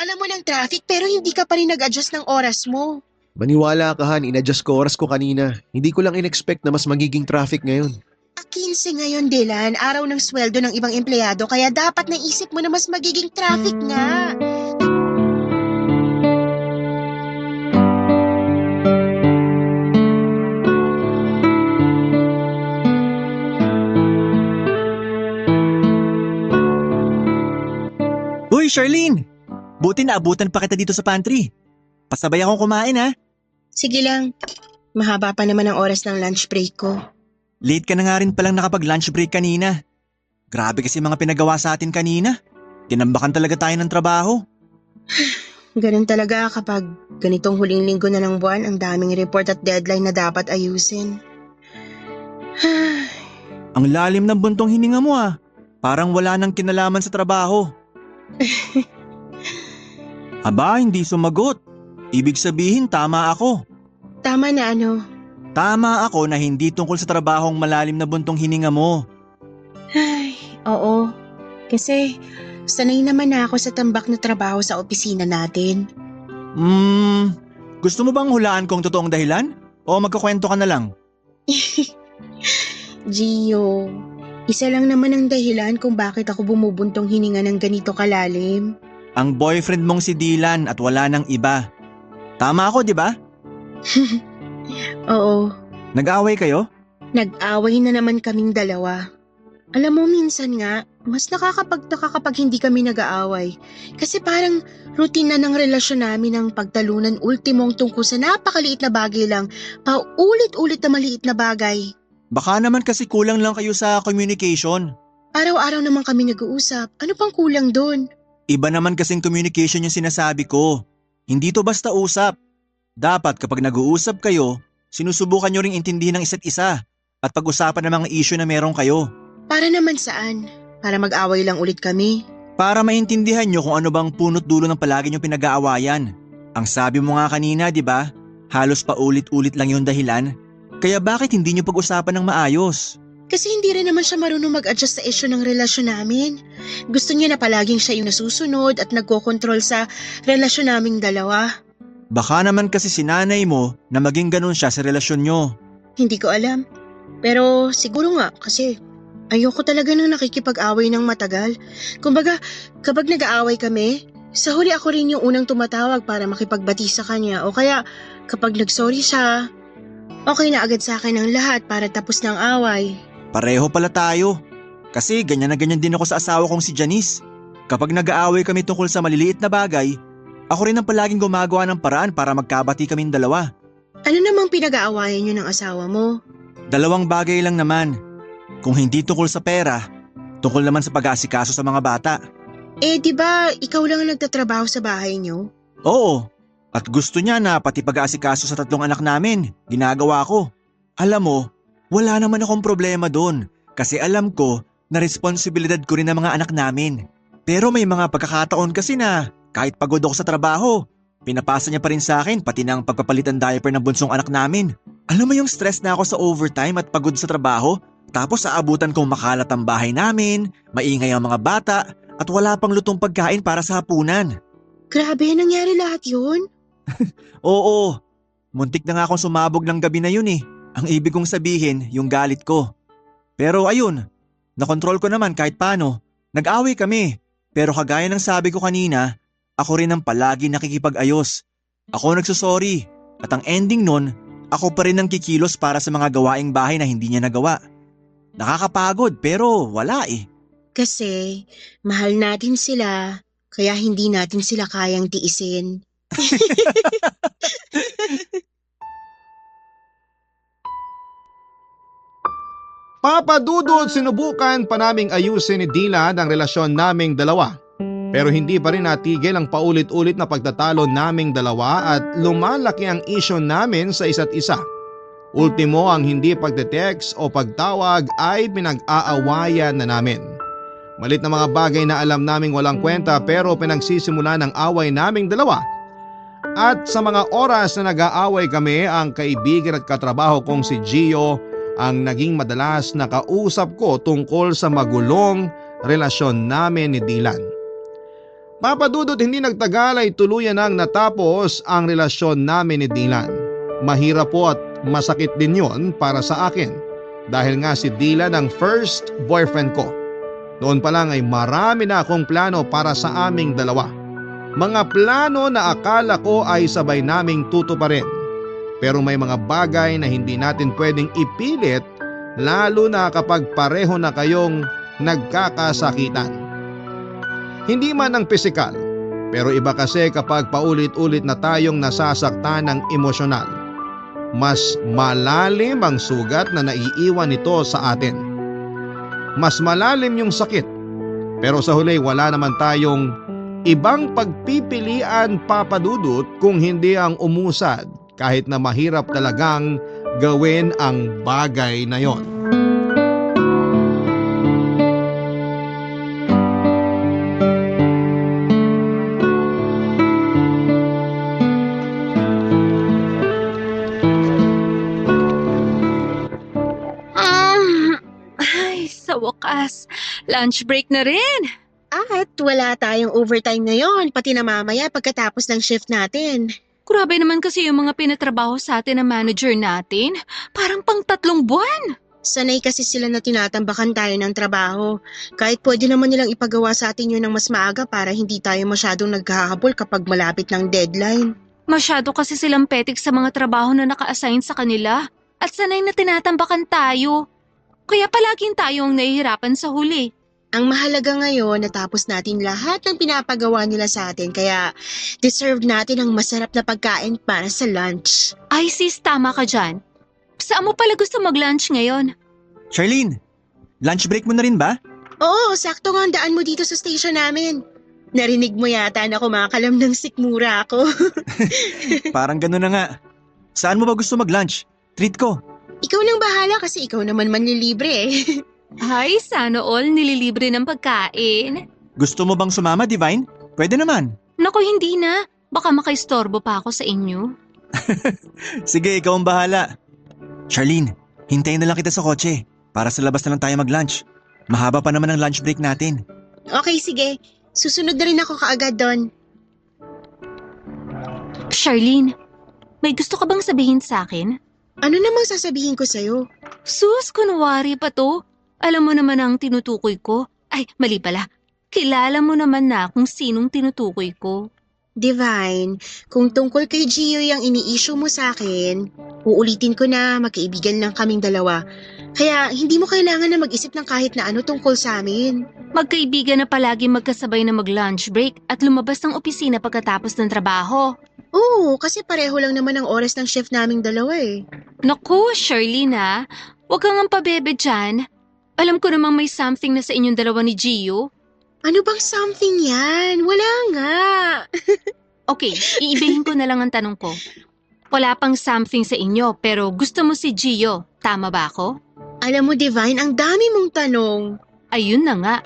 Alam mo ng traffic pero hindi ka pa rin nag-adjust ng oras mo. Maniwala ka Han, in-adjust ko oras ko kanina. Hindi ko lang in-expect na mas magiging traffic ngayon. 15 ngayon, Dylan. Araw ng sweldo ng ibang empleyado kaya dapat naisip mo na mas magiging traffic nga. Charlene! Buti na abutan pa kita dito sa pantry. Pasabay akong kumain ha. Sige lang. Mahaba pa naman ang oras ng lunch break ko. Late ka na nga rin palang nakapag-lunch break kanina. Grabe kasi mga pinagawa sa atin kanina. Tinambakan talaga tayo ng trabaho. Ganun talaga kapag ganitong huling linggo na ng buwan, ang daming report at deadline na dapat ayusin. Ang lalim ng buntong hininga mo ah. Parang wala nang kinalaman sa trabaho. Aba, hindi sumagot. Ibig sabihin tama ako. Tama na ano? Tama ako na hindi tungkol sa trabahong malalim na buntong hininga mo. Ay, oo. Kasi sanay naman na ako sa tambak na trabaho sa opisina natin. Gusto mo bang hulaan kung totoong dahilan? O magkakwento ka na lang? Gio, isa lang naman ang dahilan kung bakit ako bumubuntong hininga ng ganito kalalim. Ang boyfriend mong si Dylan at wala nang iba. Tama ako, di ba? Oo, Nag-away kayo? nag-away na naman kaming dalawa. Alam mo, minsan nga, mas nakakapagtaka kapag hindi kami nag-aaway. Kasi parang routine na ng relasyon namin ang pagtalunan ultimong tungkol sa napakaliit na bagay lang, paulit-ulit na maliit na bagay. Baka naman kasi kulang lang kayo sa communication. Araw-araw naman kami nag-uusap. Ano pang kulang doon? Iba naman kasing communication yung sinasabi ko. Hindi to basta usap. Dapat kapag nag-uusap kayo, sinusubukan nyo ring intindihin ng isa't isa at pag-usapan ng mga issue na meron kayo. Para naman saan? Para mag-away lang ulit kami? Para maintindihan nyo kung ano bang punot dulo ng palagi nyo pinag-aawayan. Ang sabi mo nga kanina, di ba? Halos paulit-ulit lang yung dahilan. Kaya bakit hindi nyo pag-usapan ng maayos? Kasi hindi rin naman siya marunong mag-adjust sa issue ng relasyon namin. Gusto niya na palaging siya yung nasusunod at nagkokontrol sa relasyon naming dalawa. Baka naman kasi sinanay mo na maging ganun siya sa relasyon nyo. Hindi ko alam. Pero siguro nga kasi ayoko talaga nang nakikipag-away ng matagal. Kumbaga, kapag nag-aaway kami, sa huli ako rin yung unang tumatawag para makipagbati sa kanya. O kaya kapag nag-sorry siya, okay na agad sa akin ang lahat para tapos ng away. Pareho pala tayo. Kasi ganyan na ganyan din ako sa asawa kong si Janice. Kapag nag-aaway kami tungkol sa maliliit na bagay, ako rin ang palaging gumagawa ng paraan para magkabati kaming dalawa. Ano namang pinag-aawayan niyo ng asawa mo? Dalawang bagay lang naman. Kung hindi tungkol sa pera, tungkol naman sa pag-aasikaso sa mga bata. Eh, di ba ikaw lang ang nagtatrabaho sa bahay niyo? Oo, at gusto niya na pati pag-aasikaso sa 3 anak namin, ginagawa ko. Alam mo, wala naman akong problema doon kasi alam ko na responsibilidad ko rin ang mga anak namin. Pero may mga pagkakataon kasi na kahit pagod ako sa trabaho, pinapasa niya pa rin sa akin pati ng pagpapalit ng diaper ng bunsong anak namin. Alam mo yung stress na ako sa overtime at pagod sa trabaho? Tapos aabutan kong makalat ang bahay namin, maingay ang mga bata at wala pang lutong pagkain para sa hapunan. Grabe, nangyari lahat yun? Oo, muntik na nga akong sumabog ng gabi na yun eh. Ang ibig kong sabihin, yung galit ko. Pero ayun, nakontrol ko naman kahit paano. Nag-away kami, pero kagaya ng sabi ko kanina, ako rin ang palagi nakikipag-ayos. Ako nagsusorry at ang ending nun, ako pa rin ang kikilos para sa mga gawaing bahay na hindi niya nagawa. Nakakapagod pero wala eh. Kasi mahal natin sila, kaya hindi natin sila kayang tiisin. Papa Dudut, sinubukan pa naming ayusin ni Dylan ang relasyon naming dalawa. Pero hindi pa rin natigil ang paulit-ulit na pagtatalo naming dalawa at lumalaki ang isyu namin sa isa't isa. Ultimo, ang hindi pagte-text o pagtawag ay pinag-aawayan na namin. Malit na mga bagay na alam naming walang kwenta pero pinagsisimula ng away naming dalawa. At sa mga oras na nag-aaway kami, ang kaibigan at katrabaho kong si Gio ang naging madalas na kausap ko tungkol sa magulong relasyon namin ni Dylan. Papa Dudut, hindi nagtagal ay tuluyan nang natapos ang relasyon namin ni Dylan. Mahirap po at masakit din yon para sa akin dahil nga si Dylan ang first boyfriend ko. Noon pa lang ay marami na akong plano para sa aming dalawa. Mga plano na akala ko ay sabay naming tutuparin. Pero may mga bagay na hindi natin pwedeng ipilit lalo na kapag pareho na kayong nagkakasakitan. Hindi man ng pisikal, pero iba kasi kapag paulit-ulit na tayong nasasaktan ng emosyonal. Mas malalim ang sugat na naiiwan nito sa atin. Mas malalim yung sakit. Pero sa huli wala naman tayong ibang pagpipilian, Papa Dudut, kung hindi ang umusad kahit na mahirap talagang gawin ang bagay na yon. Ay, sa wakas, lunch break na rin. At wala tayong overtime ngayon, pati na mamaya pagkatapos ng shift natin. Grabe naman kasi yung mga pinatrabaho sa atin ng manager natin. Parang pang 3 buwan. Sanay kasi sila na tinatambakan tayo ng trabaho. Kahit pwede naman nilang ipagawa sa atin yun ng mas maaga para hindi tayo masyadong naghahabol kapag malapit ng deadline. Masyado kasi silang petik sa mga trabaho na naka-assign sa kanila. At sanay na tinatambakan tayo. Kaya palaging tayo ang nahihirapan sa huli. Ang mahalaga ngayon, natapos natin lahat ng pinapagawa nila sa atin, kaya deserve natin ang masarap na pagkain para sa lunch. Ay sis, tama ka dyan. Saan mo pala gusto mag-lunch ngayon? Charlene, lunch break mo na rin ba? Oo, sakto nga ang daan mo dito sa station namin. Narinig mo yata na kumakalam ng sikmura ako. Parang gano'n na nga. Saan mo ba gusto mag-lunch? Treat ko. Ikaw nang bahala kasi ikaw naman manlilibre eh. Ay, sana all nililibre ng pagkain. Gusto mo bang sumama, Divine? Pwede naman. Naku, hindi na. Baka makaistorbo pa ako sa inyo. Sige, ikaw ang bahala. Charlene, hintayin na lang kita sa kotse. Para sa labas na lang tayo mag-lunch. Mahaba pa naman ang lunch break natin. Okay, sige. Susunod na rin ako kaagad doon. Charlene, may gusto ka bang sabihin sa akin? Ano namang sasabihin ko sa'yo? Sus, kunwari pa to. Alam mo naman ang tinutukoy ko. Ay, mali pala. Kilala mo naman na kung sinong tinutukoy ko. Divine, kung tungkol kay Gio yung ini-issue mo sa akin, uulitin ko na magkaibigan lang kaming dalawa. Kaya hindi mo kailangan na mag-isip ng kahit na ano tungkol sa amin. Magkaibigan na palagi magkasabay na mag-lunch break at lumabas ng opisina pagkatapos ng trabaho. Oo, kasi pareho lang naman ang oras ng shift naming dalawa eh. Naku, Shirley na. Huwag kang ang pabebe dyan. Alam ko namang may something na sa inyong dalawa ni Gio. Ano bang something yan? Wala nga. Okay, iibihin ko na lang ang tanong ko. Wala pang something sa inyo pero gusto mo si Gio. Tama ba ako? Alam mo, Divine, ang dami mong tanong. Ayun na nga.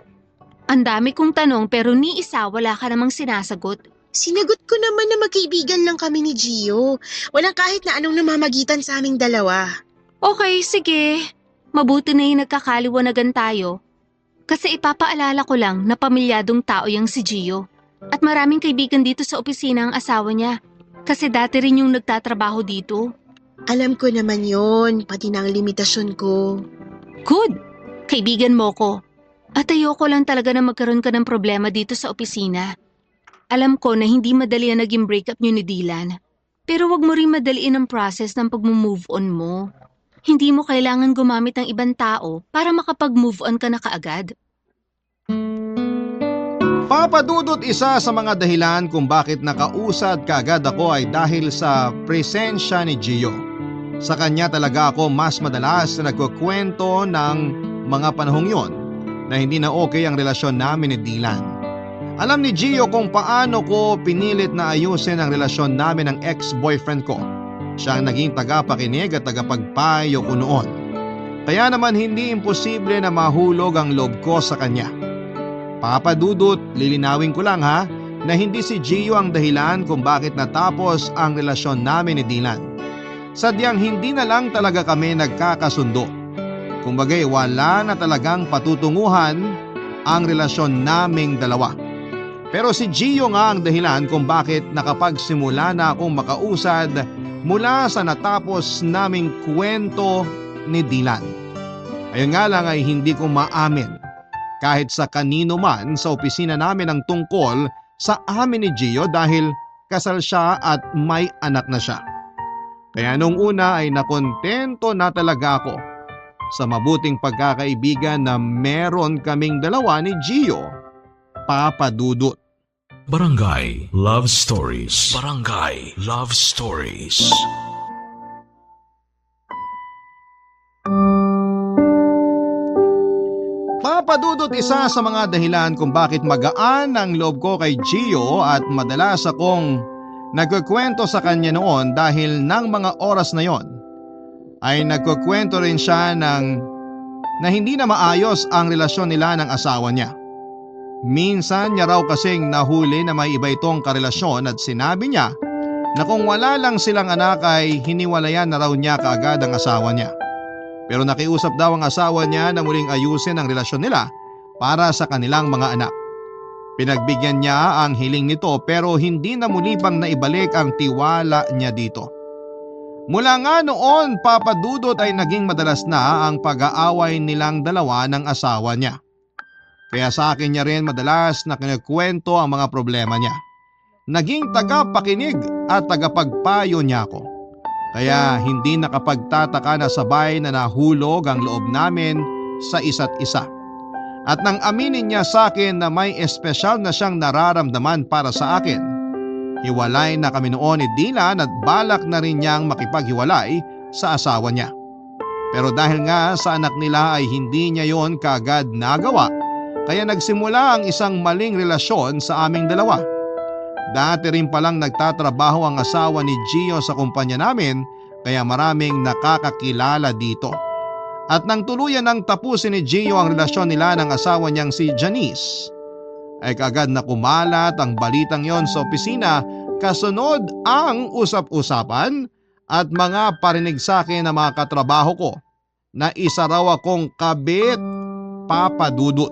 Ang dami kong tanong pero ni isa wala ka namang sinasagot. Sinagot ko naman na magkaibigan lang kami ni Gio. Walang kahit na anong namamagitan sa aming dalawa. Okay, sige. Mabuti na yung nagkakaliwanagan tayo. Kasi ipapaalala ko lang na pamilyadong tao yung si Gio. At maraming kaibigan dito sa opisina ang asawa niya. Kasi dati rin yung nagtatrabaho dito. Alam ko naman yon, pati na ang limitasyon ko. Good! Kaibigan mo ko. At ayoko lang talaga na magkaroon ka ng problema dito sa opisina. Alam ko na hindi madali ang naging breakup niyo ni Dylan. Pero wag mo rin madaliin ang process ng pag-move on mo. Hindi mo kailangan gumamit ng ibang tao para makapag-move on ka na kaagad. Papa Dudut, isa sa mga dahilan kung bakit nakausad kaagad ako ay dahil sa presensya ni Gio. Sa kanya talaga ako mas madalas na nagkukwento ng mga panahong yon na hindi na okay ang relasyon namin ni Dylan. Alam ni Gio kung paano ko pinilit na ayusin ang relasyon namin ng ex-boyfriend ko. Siya ang naging tagapakinig at tagapagpayo ko noon. Kaya naman hindi imposible na mahulog ang loob ko sa kanya. Papa Dudut, lilinawin ko lang ha, na hindi si Gio ang dahilan kung bakit natapos ang relasyon namin ni Dylan. Sadyang hindi na lang talaga kami nagkakasundo. Kumbagay wala na talagang patutunguhan ang relasyon naming dalawa. Pero si Gio nga ang dahilan kung bakit nakapagsimula na akong makausad mula sa natapos naming kwento ni Dylan. Ayun nga lang ay hindi ko maamin kahit sa kanino man sa opisina namin ang tungkol sa amin ni Gio dahil kasal siya at may anak na siya. Kaya nung una ay nakontento na talaga ako sa mabuting pagkakaibigan na meron kaming dalawa ni Gio Papa Dudut. Barangay Love Stories. Barangay Love Stories. Papa Dudut, isa sa mga dahilan kung bakit magaan ang loob ko kay Gio at madalas akong nagkukwento sa kanya noon dahil ng mga oras na yon ay nagkukwento rin siya na hindi na maayos ang relasyon nila ng asawa niya. Minsan niya raw kasing nahuli na may iba itong karelasyon at sinabi niya na kung wala lang silang anak ay hiniwalayan na raw niya kaagad ang asawa niya. Pero nakiusap daw ang asawa niya na muling ayusin ang relasyon nila para sa kanilang mga anak. Pinagbigyan niya ang hiling nito pero hindi na muli pang naibalik ang tiwala niya dito. Mula nga noon, Papa Dudut, ay naging madalas na ang pag-aaway nilang dalawa ng asawa niya. Kaya sa akin niya rin madalas na kinikwento ang mga problema niya. Naging tagapakinig at tagapagpayo niya ako. Kaya hindi nakapagtataka na sabay na nahulog ang loob namin sa isa't isa. At nang aminin niya sa akin na may espesyal na siyang nararamdaman para sa akin, hiwalay na kami noon ni Dylan at balak na rin niyang makipaghiwalay sa asawa niya. Pero dahil nga sa anak nila ay hindi niya yon kaagad nagawa, kaya nagsimula ang isang maling relasyon sa aming dalawa. Dati rin palang nagtatrabaho ang asawa ni Gio sa kumpanya namin kaya maraming nakakakilala dito. At nang tuluyan nang tapusin ni Gio ang relasyon nila ng asawa niyang si Janice, ay kaagad na kumalat ang balitang yon sa opisina kasunod ang usap-usapan at mga parinig sa akin ng mga katrabaho ko na isa raw akong kabit, Papa Dudut.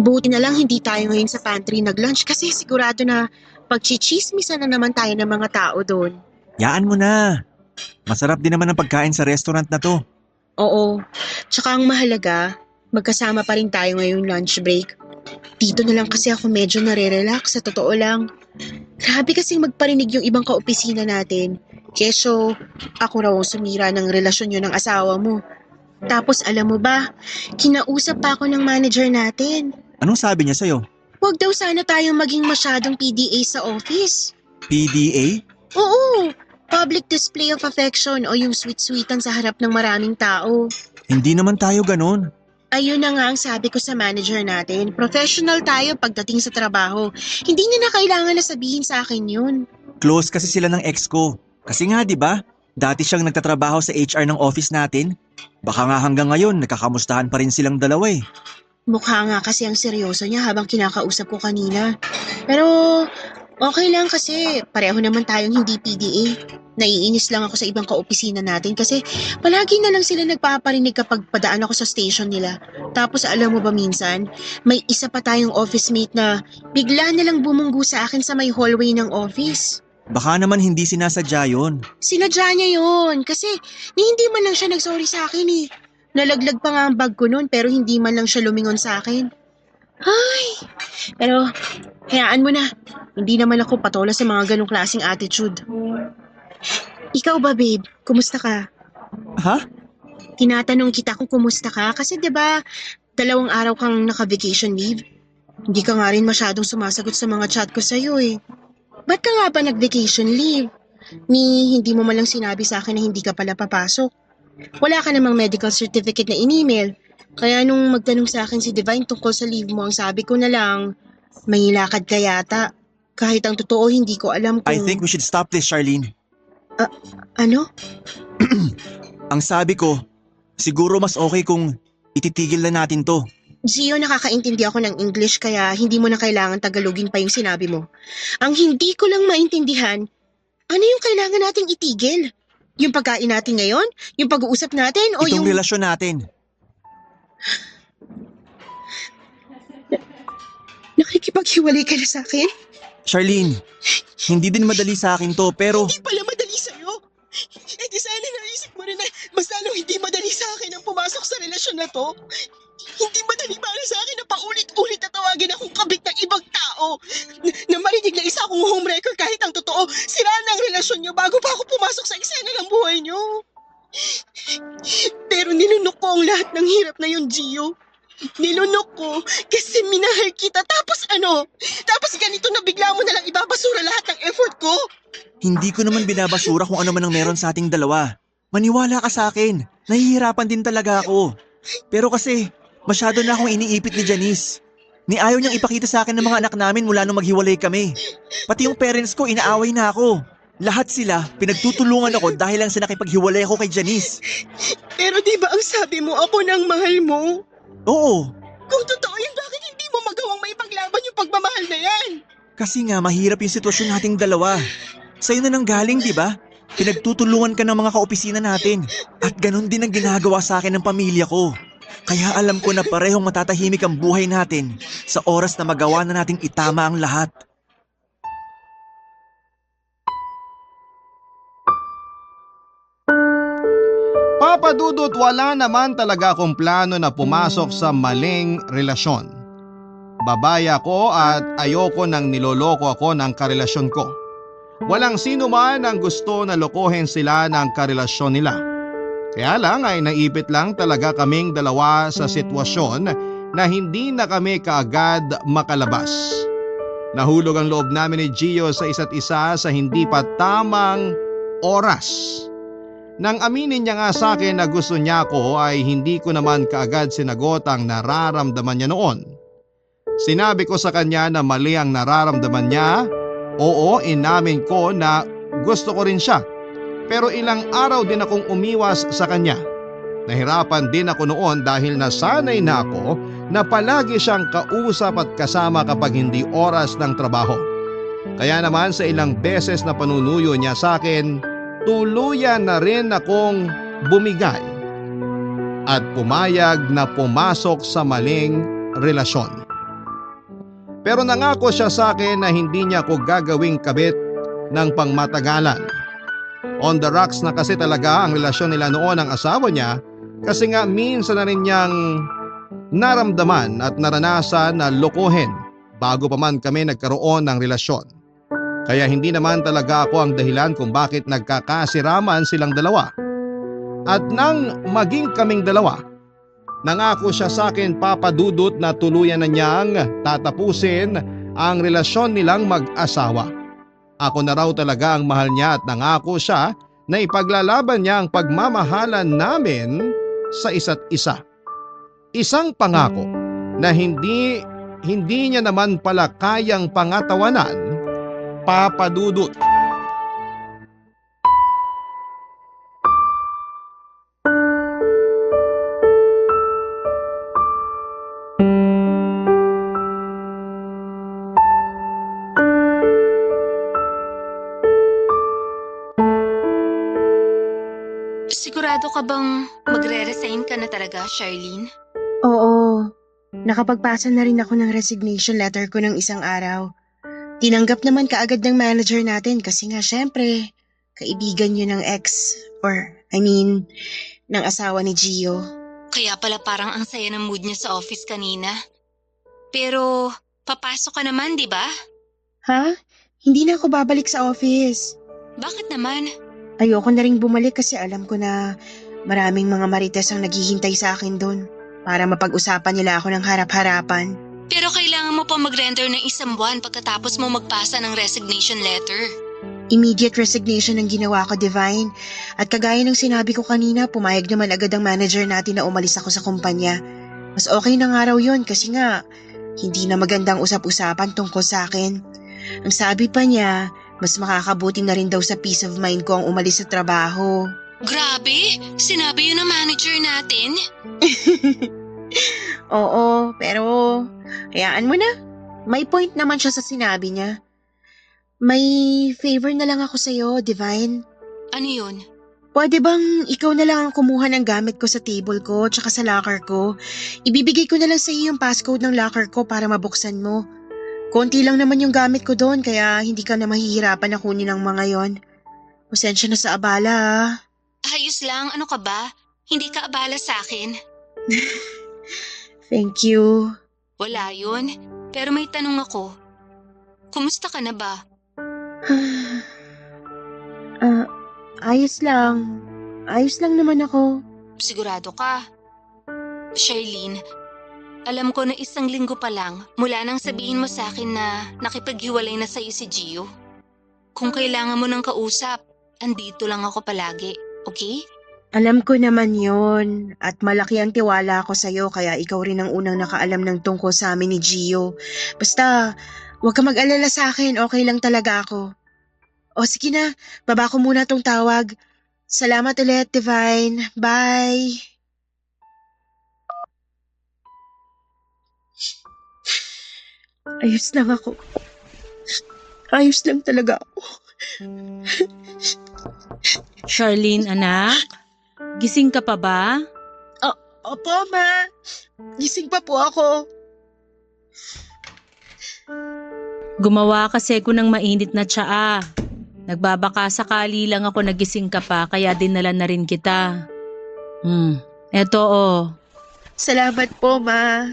Buti na lang hindi tayo ngayon sa pantry nag-lunch kasi sigurado na pagchichismisan na naman tayo ng mga tao doon. Yaan mo na. Masarap din naman ang pagkain sa restaurant na to. Oo, tsaka ang mahalaga, magkasama pa rin tayo ngayong lunch break. Dito na lang kasi ako medyo nare-relax, sa totoo lang. Grabe kasing magparinig yung ibang kaopisina natin. Keso, ako raw ang sumira ng relasyon yun ng asawa mo. Tapos alam mo ba, kinausap pa ako ng manager natin. Anong sabi niya sa'yo? Huwag daw sana tayong maging masyadong PDA sa office. PDA? Oo, public display of affection o yung sweet-sweetan sa harap ng maraming tao. Hindi naman tayo ganun. Ayun na nga ang sabi ko sa manager natin. Professional tayo pagdating sa trabaho. Hindi niya na kailangan na sabihin sa akin yun. Close kasi sila ng ex ko. Kasi nga 'di ba? Dati siyang nagtatrabaho sa HR ng office natin. Baka nga hanggang ngayon nakakamustahan pa rin silang dalawa eh. Mukha nga kasi ang seryoso niya habang kinakausap ko kanina. Pero okay lang kasi pareho naman tayong hindi PDA. Naiinis lang ako sa ibang kaopisina natin kasi palagi na lang sila nagpaparinig kapag padaan ako sa station nila. Tapos alam mo ba minsan, may isa pa tayong office mate na bigla na lang bumunggu sa akin sa may hallway ng office. Baka naman hindi sinasadya yun. Sinadya niya yun kasi hindi man lang siya nagsorry sa akin eh. Nalaglag pa nga ang bag ko noon pero hindi man lang siya lumingon sa akin. Ay, pero hayaan mo na. Hindi naman ako patola sa mga ganong klaseng attitude. Ikaw ba babe? Kumusta ka? Ha? Tinatanong kita kung kumusta ka kasi 'di ba 2 araw kang naka-vacation leave. Hindi ka nga rin masyadong sumasagot sa mga chat ko sa'yo eh. Ba't ka nga ba nag-vacation leave? Hindi mo man lang sinabi sa akin na hindi ka pala papasok. Wala ka namang medical certificate na in-email. Kaya nung magtanong sa akin si Divine tungkol sa leave mo, ang sabi ko na lang, may lakad ka yata. Kahit ang totoo, hindi ko alam kung... I think we should stop this, Charlene. Ano? Ang sabi ko, siguro mas okay kung ititigil na natin to. Gio, nakakaintindi ako ng English kaya hindi mo na kailangan Tagalogin pa yung sinabi mo. Ang hindi ko lang maintindihan, ano yung kailangan nating itigil? Yung pagkain natin ngayon? Yung pag-uusap natin? O Itong yung... relasyon natin. Nakikipaghiwalay ka na sa akin? Charlene, hindi din madali sa akin to pero... Hindi pala madali sa'yo. Eh di sana naisip mo rin na mas lalong hindi madali sa akin ang pumasok sa relasyon na to. Hindi madali para sa akin na paulit-ulit na tawagin akong kabit ng ibang tao. tao na marinig na isa akong homewrecker kahit ang totoo. Siraan na ang relasyon niyo bago pa ako pumasok sa eksena ng buhay niyo. Pero nilunok ko ang lahat ng hirap na yun, Gio. Nilunok ko kasi minahal kita. Tapos ano? Tapos ganito na bigla mo nalang ibabasura lahat ng effort ko? Hindi ko naman binabasura kung ano man ang meron sa ating dalawa. Maniwala ka sa akin. Nahihirapan din talaga ako. Pero kasi, masyado na akong iniipit ni Janice. Ni ayaw niyang ipakita sa akin ng mga anak namin mula nung maghiwalay kami. Pati yung parents ko, inaaway na ako. Lahat sila, pinagtutulungan ako dahil lang sa nakipaghiwalay ako kay Janice. Pero di ba ang sabi mo ako nang mahal mo? Oo, Kung totoo yun, bakit hindi mo magawang maipaglaban yung pagmamahal na yan? kasi nga mahirap yung sitwasyon nating dalawa. Sa'yo na nang galing, di ba? Pinagtutulungan ka ng mga kaopisina natin. At ganun din ang ginagawa sa akin ng pamilya ko. Kaya alam ko na parehong matatahimik ang buhay natin sa oras na magawa na nating itama ang lahat. Papa Dudut, wala naman talaga akong plano na pumasok sa maling relasyon. Babae ako at ayoko nang niloloko ako ng karelasyon ko. Walang sino man ang gusto na lokohin sila ng karelasyon nila. Kaya lang ay naipit lang talaga kaming dalawa sa sitwasyon na hindi na kami kaagad makalabas. Nahulog ang loob namin ni Gio sa isa't isa sa hindi pa tamang oras. Nang aminin niya nga sa akin na gusto niya ako ay hindi ko naman kaagad sinagot ang nararamdaman niya noon. Sinabi ko sa kanya na mali ang nararamdaman niya. Oo, inamin ko na gusto ko rin siya. Pero ilang araw din akong umiwas sa kanya. Nahirapan din ako noon dahil nasanay na ako na palagi siyang kausap at kasama kapag hindi oras ng trabaho. Kaya naman sa ilang beses na panunuyo niya sa akin, tuluyan na rin akong bumigay at pumayag na pumasok sa maling relasyon. Pero nangako siya sa akin na hindi niya ako gagawing kabit ng pangmatagalan. On the rocks na kasi talaga ang relasyon nila noon ng asawa niya kasi nga minsan na rin niyang naramdaman at naranasan na lokohin bago pa man kami nagkaroon ng relasyon. Kaya hindi naman talaga ako ang dahilan kung bakit nagkakasiraman silang dalawa. At nang maging kaming dalawa, nangako siya sa akin, Papa Dudut, na tuluyan na niyang tatapusin ang relasyon nilang mag-asawa. Ako na raw talaga ang mahal niya at nangako siya na ipaglalaban niya ang pagmamahalan namin sa isa't isa. Isang pangako na hindi niya naman pala kayang pangatawanan, Papa Dudut. Sigurado ka bang magre-resign ka na talaga, Charlene? Oo. Nakapagpasa na rin ako ng resignation letter ko ng isang araw. Tinanggap naman kaagad ng manager natin kasi nga syempre, kaibigan yun ng ex ng asawa ni Gio. Kaya pala parang ang saya ng mood niya sa office kanina. Pero, papasok ka naman, di ba? Ha? Hindi na ako babalik sa office. Bakit naman? Ayoko na ring bumalik kasi alam ko na maraming mga marites ang naghihintay sa akin doon para mapag-usapan nila ako ng harap-harapan. Pero kailangan mo pa mag-render ng 1 buwan pagkatapos mo magpasa ng resignation letter. Immediate resignation ang ginawa ko, Divine. At kagaya ng sinabi ko kanina, pumayag naman agad ang manager natin na umalis ako sa kumpanya. Mas okay na nga raw yun kasi nga hindi na magandang usap-usapan tungkol sa akin. Ang sabi pa niya, mas makakabuti na rin daw sa peace of mind ko ang umalis sa trabaho. Grabe! Sinabi yun ng manager natin? Oo, pero hayaan mo na. May point naman siya sa sinabi niya. May favor na lang ako sa'yo, Divine. Ano yun? Pwede bang ikaw na lang ang kumuha ng gamit ko sa table ko tsaka sa locker ko? Ibibigay ko na lang sa iyo yung passcode ng locker ko para mabuksan mo. Konti lang naman yung gamit ko doon kaya hindi ka na mahihirapan na kunin ang mga yon. Pasensya na sa abala ah. Ayos lang, ano ka ba? Hindi ka abala sa akin. Thank you. Wala yun. Pero may tanong ako. Kumusta ka na ba? Ayos lang. Ayos lang naman ako. Sigurado ka? Charlene, alam ko na 1 linggo pa lang mula nang sabihin mo sa akin na nakipaghiwalay na sa'yo si Gio. Kung kailangan mo ng kausap, andito lang ako palagi, okay? Alam ko naman yon at malaki ang tiwala ko sa'yo kaya ikaw rin ang unang nakaalam ng tungkol sa amin ni Gio. Basta, huwag ka mag-alala sa akin, okay lang talaga ako. O sige na, baba ko muna tong tawag. Salamat ulit, Divine. Bye! Ayos lang ako. Ayos lang talaga ako. Charlene, anak? Gising ka pa ba? Opo, Ma. Gising pa po ako. Gumawa kasi ako ng mainit na tsaa. Nagbabaka sakali lang ako nagising ka pa kaya dinala na rin kita. Eto oh. Salamat po, Ma.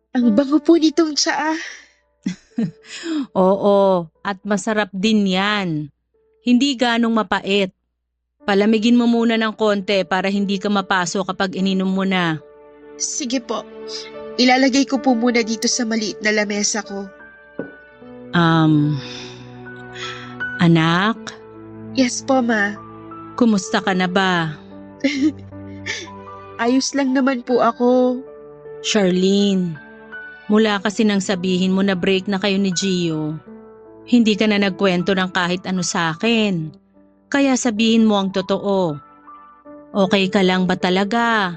Ang bango po nitong tsaa. Oo, at masarap din yan. Hindi ganong mapait. Palamigin mo muna ng konti para hindi ka mapaso kapag ininom mo na. Sige po. Ilalagay ko po muna dito sa maliit na lamesa ko. Anak, Yes po, Ma. kumusta ka na ba? Ayos lang naman po ako. Charlene, mula kasi nang sabihin mo na break na kayo ni Gio, hindi ka na nagkwento ng kahit ano sa akin. Kaya sabihin mo ang totoo. Okay ka lang ba talaga?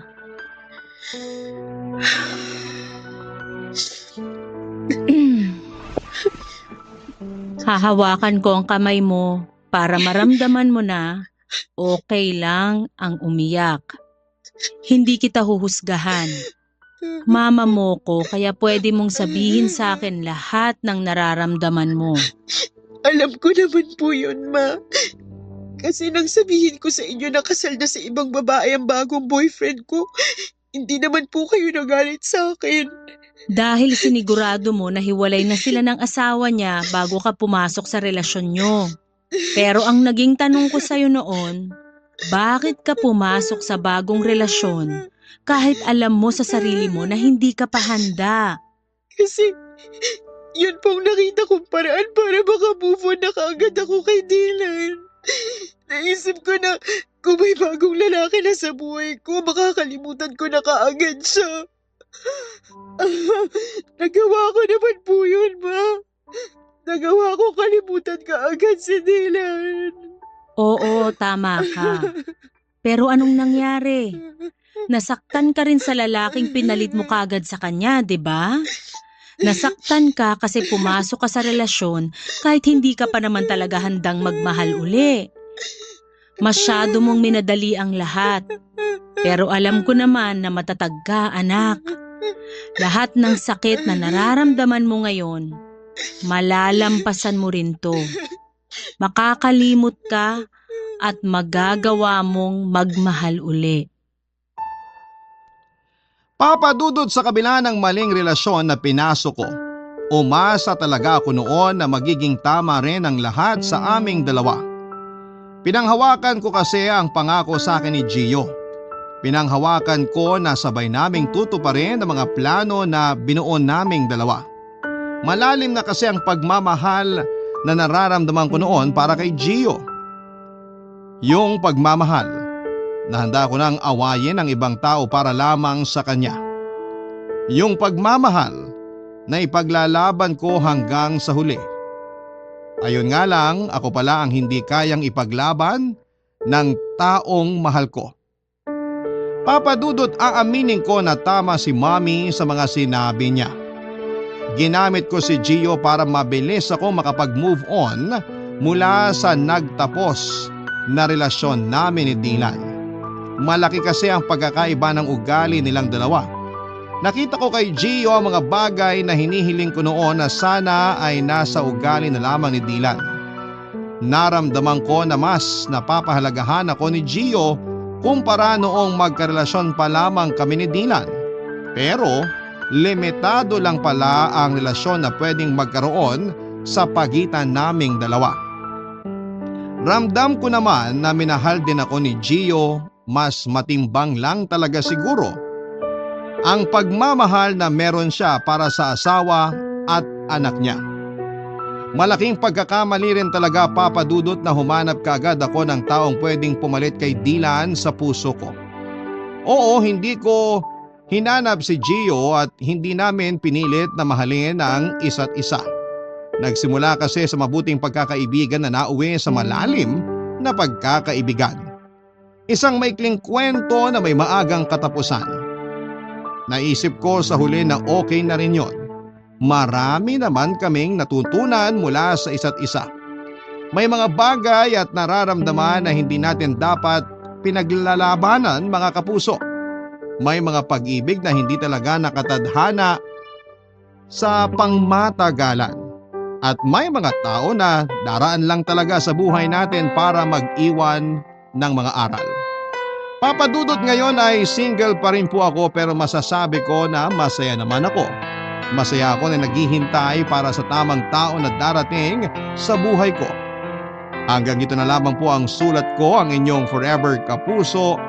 Hahawakan ko ang kamay mo para maramdaman mo na okay lang ang umiyak. Hindi kita huhusgahan. Mama mo ko kaya pwede mong sabihin sa akin lahat ng nararamdaman mo. Alam ko naman po yun, Ma. Kasi nang sabihin ko sa inyo na kasal na sa ibang babae ang bagong boyfriend ko, hindi naman po kayo nagalit sa akin. Dahil sinigurado mo na hiwalay na sila ng asawa niya bago ka pumasok sa relasyon nyo. Pero ang naging tanong ko sa'yo noon, bakit ka pumasok sa bagong relasyon kahit alam mo sa sarili mo na hindi ka pa handa? Kasi yun pong nakita kong paraan para maka-move on na kaagad ako kay Dylan. Naisip ko na kung may bagong lalaki na sa buhay ko, makakalimutan ko na kaagad siya. Nagawa ko naman po yun, Ma. Nagawa ko kalimutan kaagad si Dylan. Oo, tama ka. Pero anong nangyari? Nasaktan ka rin sa lalaking pinalit mo kagad sa kanya, 'di ba? Nasaktan ka kasi pumasok ka sa relasyon kahit hindi ka pa naman talaga handang magmahal uli. Masyado mong minadali ang lahat. Pero alam ko naman na matatag ka, anak. Lahat ng sakit na nararamdaman mo ngayon, malalampasan mo rin to. Makakalimot ka at magagawa mong magmahal uli. Papadudod sa kabila ng maling relasyon na pinasok ko, umasa talaga ako noon na magiging tama rin ang lahat sa aming dalawa. Pinanghawakan ko kasi ang pangako sa akin ni Gio. Pinanghawakan ko na sabay naming tutuparin ang mga plano na binuon naming dalawa. Malalim na kasi ang pagmamahal na nararamdaman ko noon para kay Gio. Yung pagmamahal na handa ko nang awayin ang ibang tao para lamang sa kanya. Yung pagmamahal na ipaglalaban ko hanggang sa huli. Ayun nga lang, ako pala ang hindi kayang ipaglaban ng taong mahal ko. Papadudot, aaminin ko na tama si Mommy sa mga sinabi niya. Ginamit ko si Gio para mabilis ako makapag-move on mula sa nagtapos na relasyon namin ni Dylan. Malaki kasi ang pagkakaiba ng ugali nilang dalawa. Nakita ko kay Gio ang mga bagay na hinihiling ko noon na sana ay nasa ugali na lamang ni Dylan. Naramdaman ko na mas napapahalagahan ako ni Gio kumpara noong magkarelasyon pa lamang kami ni Dylan. Pero limitado lang pala ang relasyon na pwedeng magkaroon sa pagitan naming dalawa. Ramdam ko naman na minahal din ako ni Gio, mas matimbang lang talaga siguro ang pagmamahal na meron siya para sa asawa at anak niya. Malaking pagkakamali rin talaga, Papa Dudut, na humanap kaagad ako ng taong pwedeng pumalit kay Dylan sa puso ko. Oo, hindi ko hinanap si Gio at hindi namin pinilit na mahalin ang isa't isa. Nagsimula kasi sa mabuting pagkakaibigan na nauwi sa malalim na pagkakaibigan. Isang maikling kwento na may maagang katapusan. Naisip ko sa huli na okay na rin yon. Marami naman kaming natutunan mula sa isa't isa. May mga bagay at nararamdaman na hindi natin dapat pinaglalabanan, mga kapuso. May mga pag-ibig na hindi talaga nakatadhana sa pangmatagalan. At may mga tao na daraan lang talaga sa buhay natin para mag-iwan ng mga aral. Papa Dudut, ngayon ay single pa rin po ako, pero masasabi ko na masaya naman ako. Masaya ako na naghihintay para sa tamang tao na darating sa buhay ko. Hanggang dito na lamang po ang sulat ko, ang inyong forever kapuso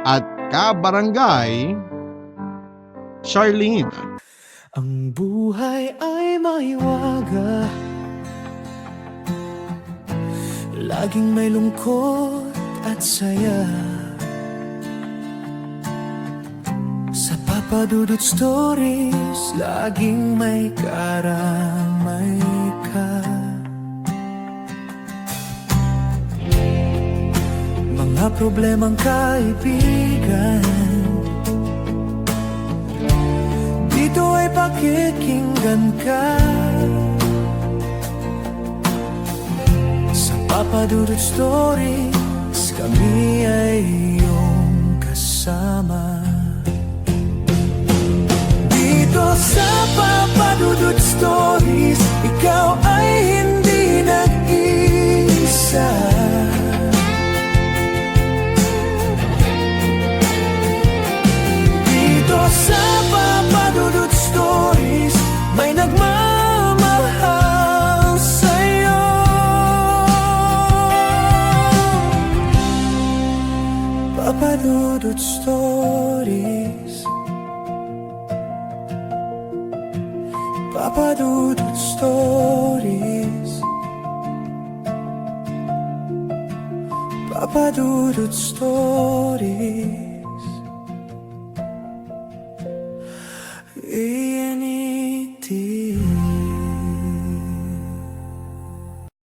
at kabarangay, Charlene. Ang buhay ay maiwaga, laging may lungkot at saya. Sa Papa Dudut Stories, laging may karamay ka. Mga problemang kaibigan, dito ay pakikinggan ka. Sa Papa Dudut Stories, kami ay iyong kasama. Dito sa Papa Dudut Stories, ikaw ay hindi nag-iisa. Dito sa Papa Dudut Stories, may nagmamahal sa'yo. Papa Dudut Stories, Papa Dudut Stories, Papa Dudut Stories.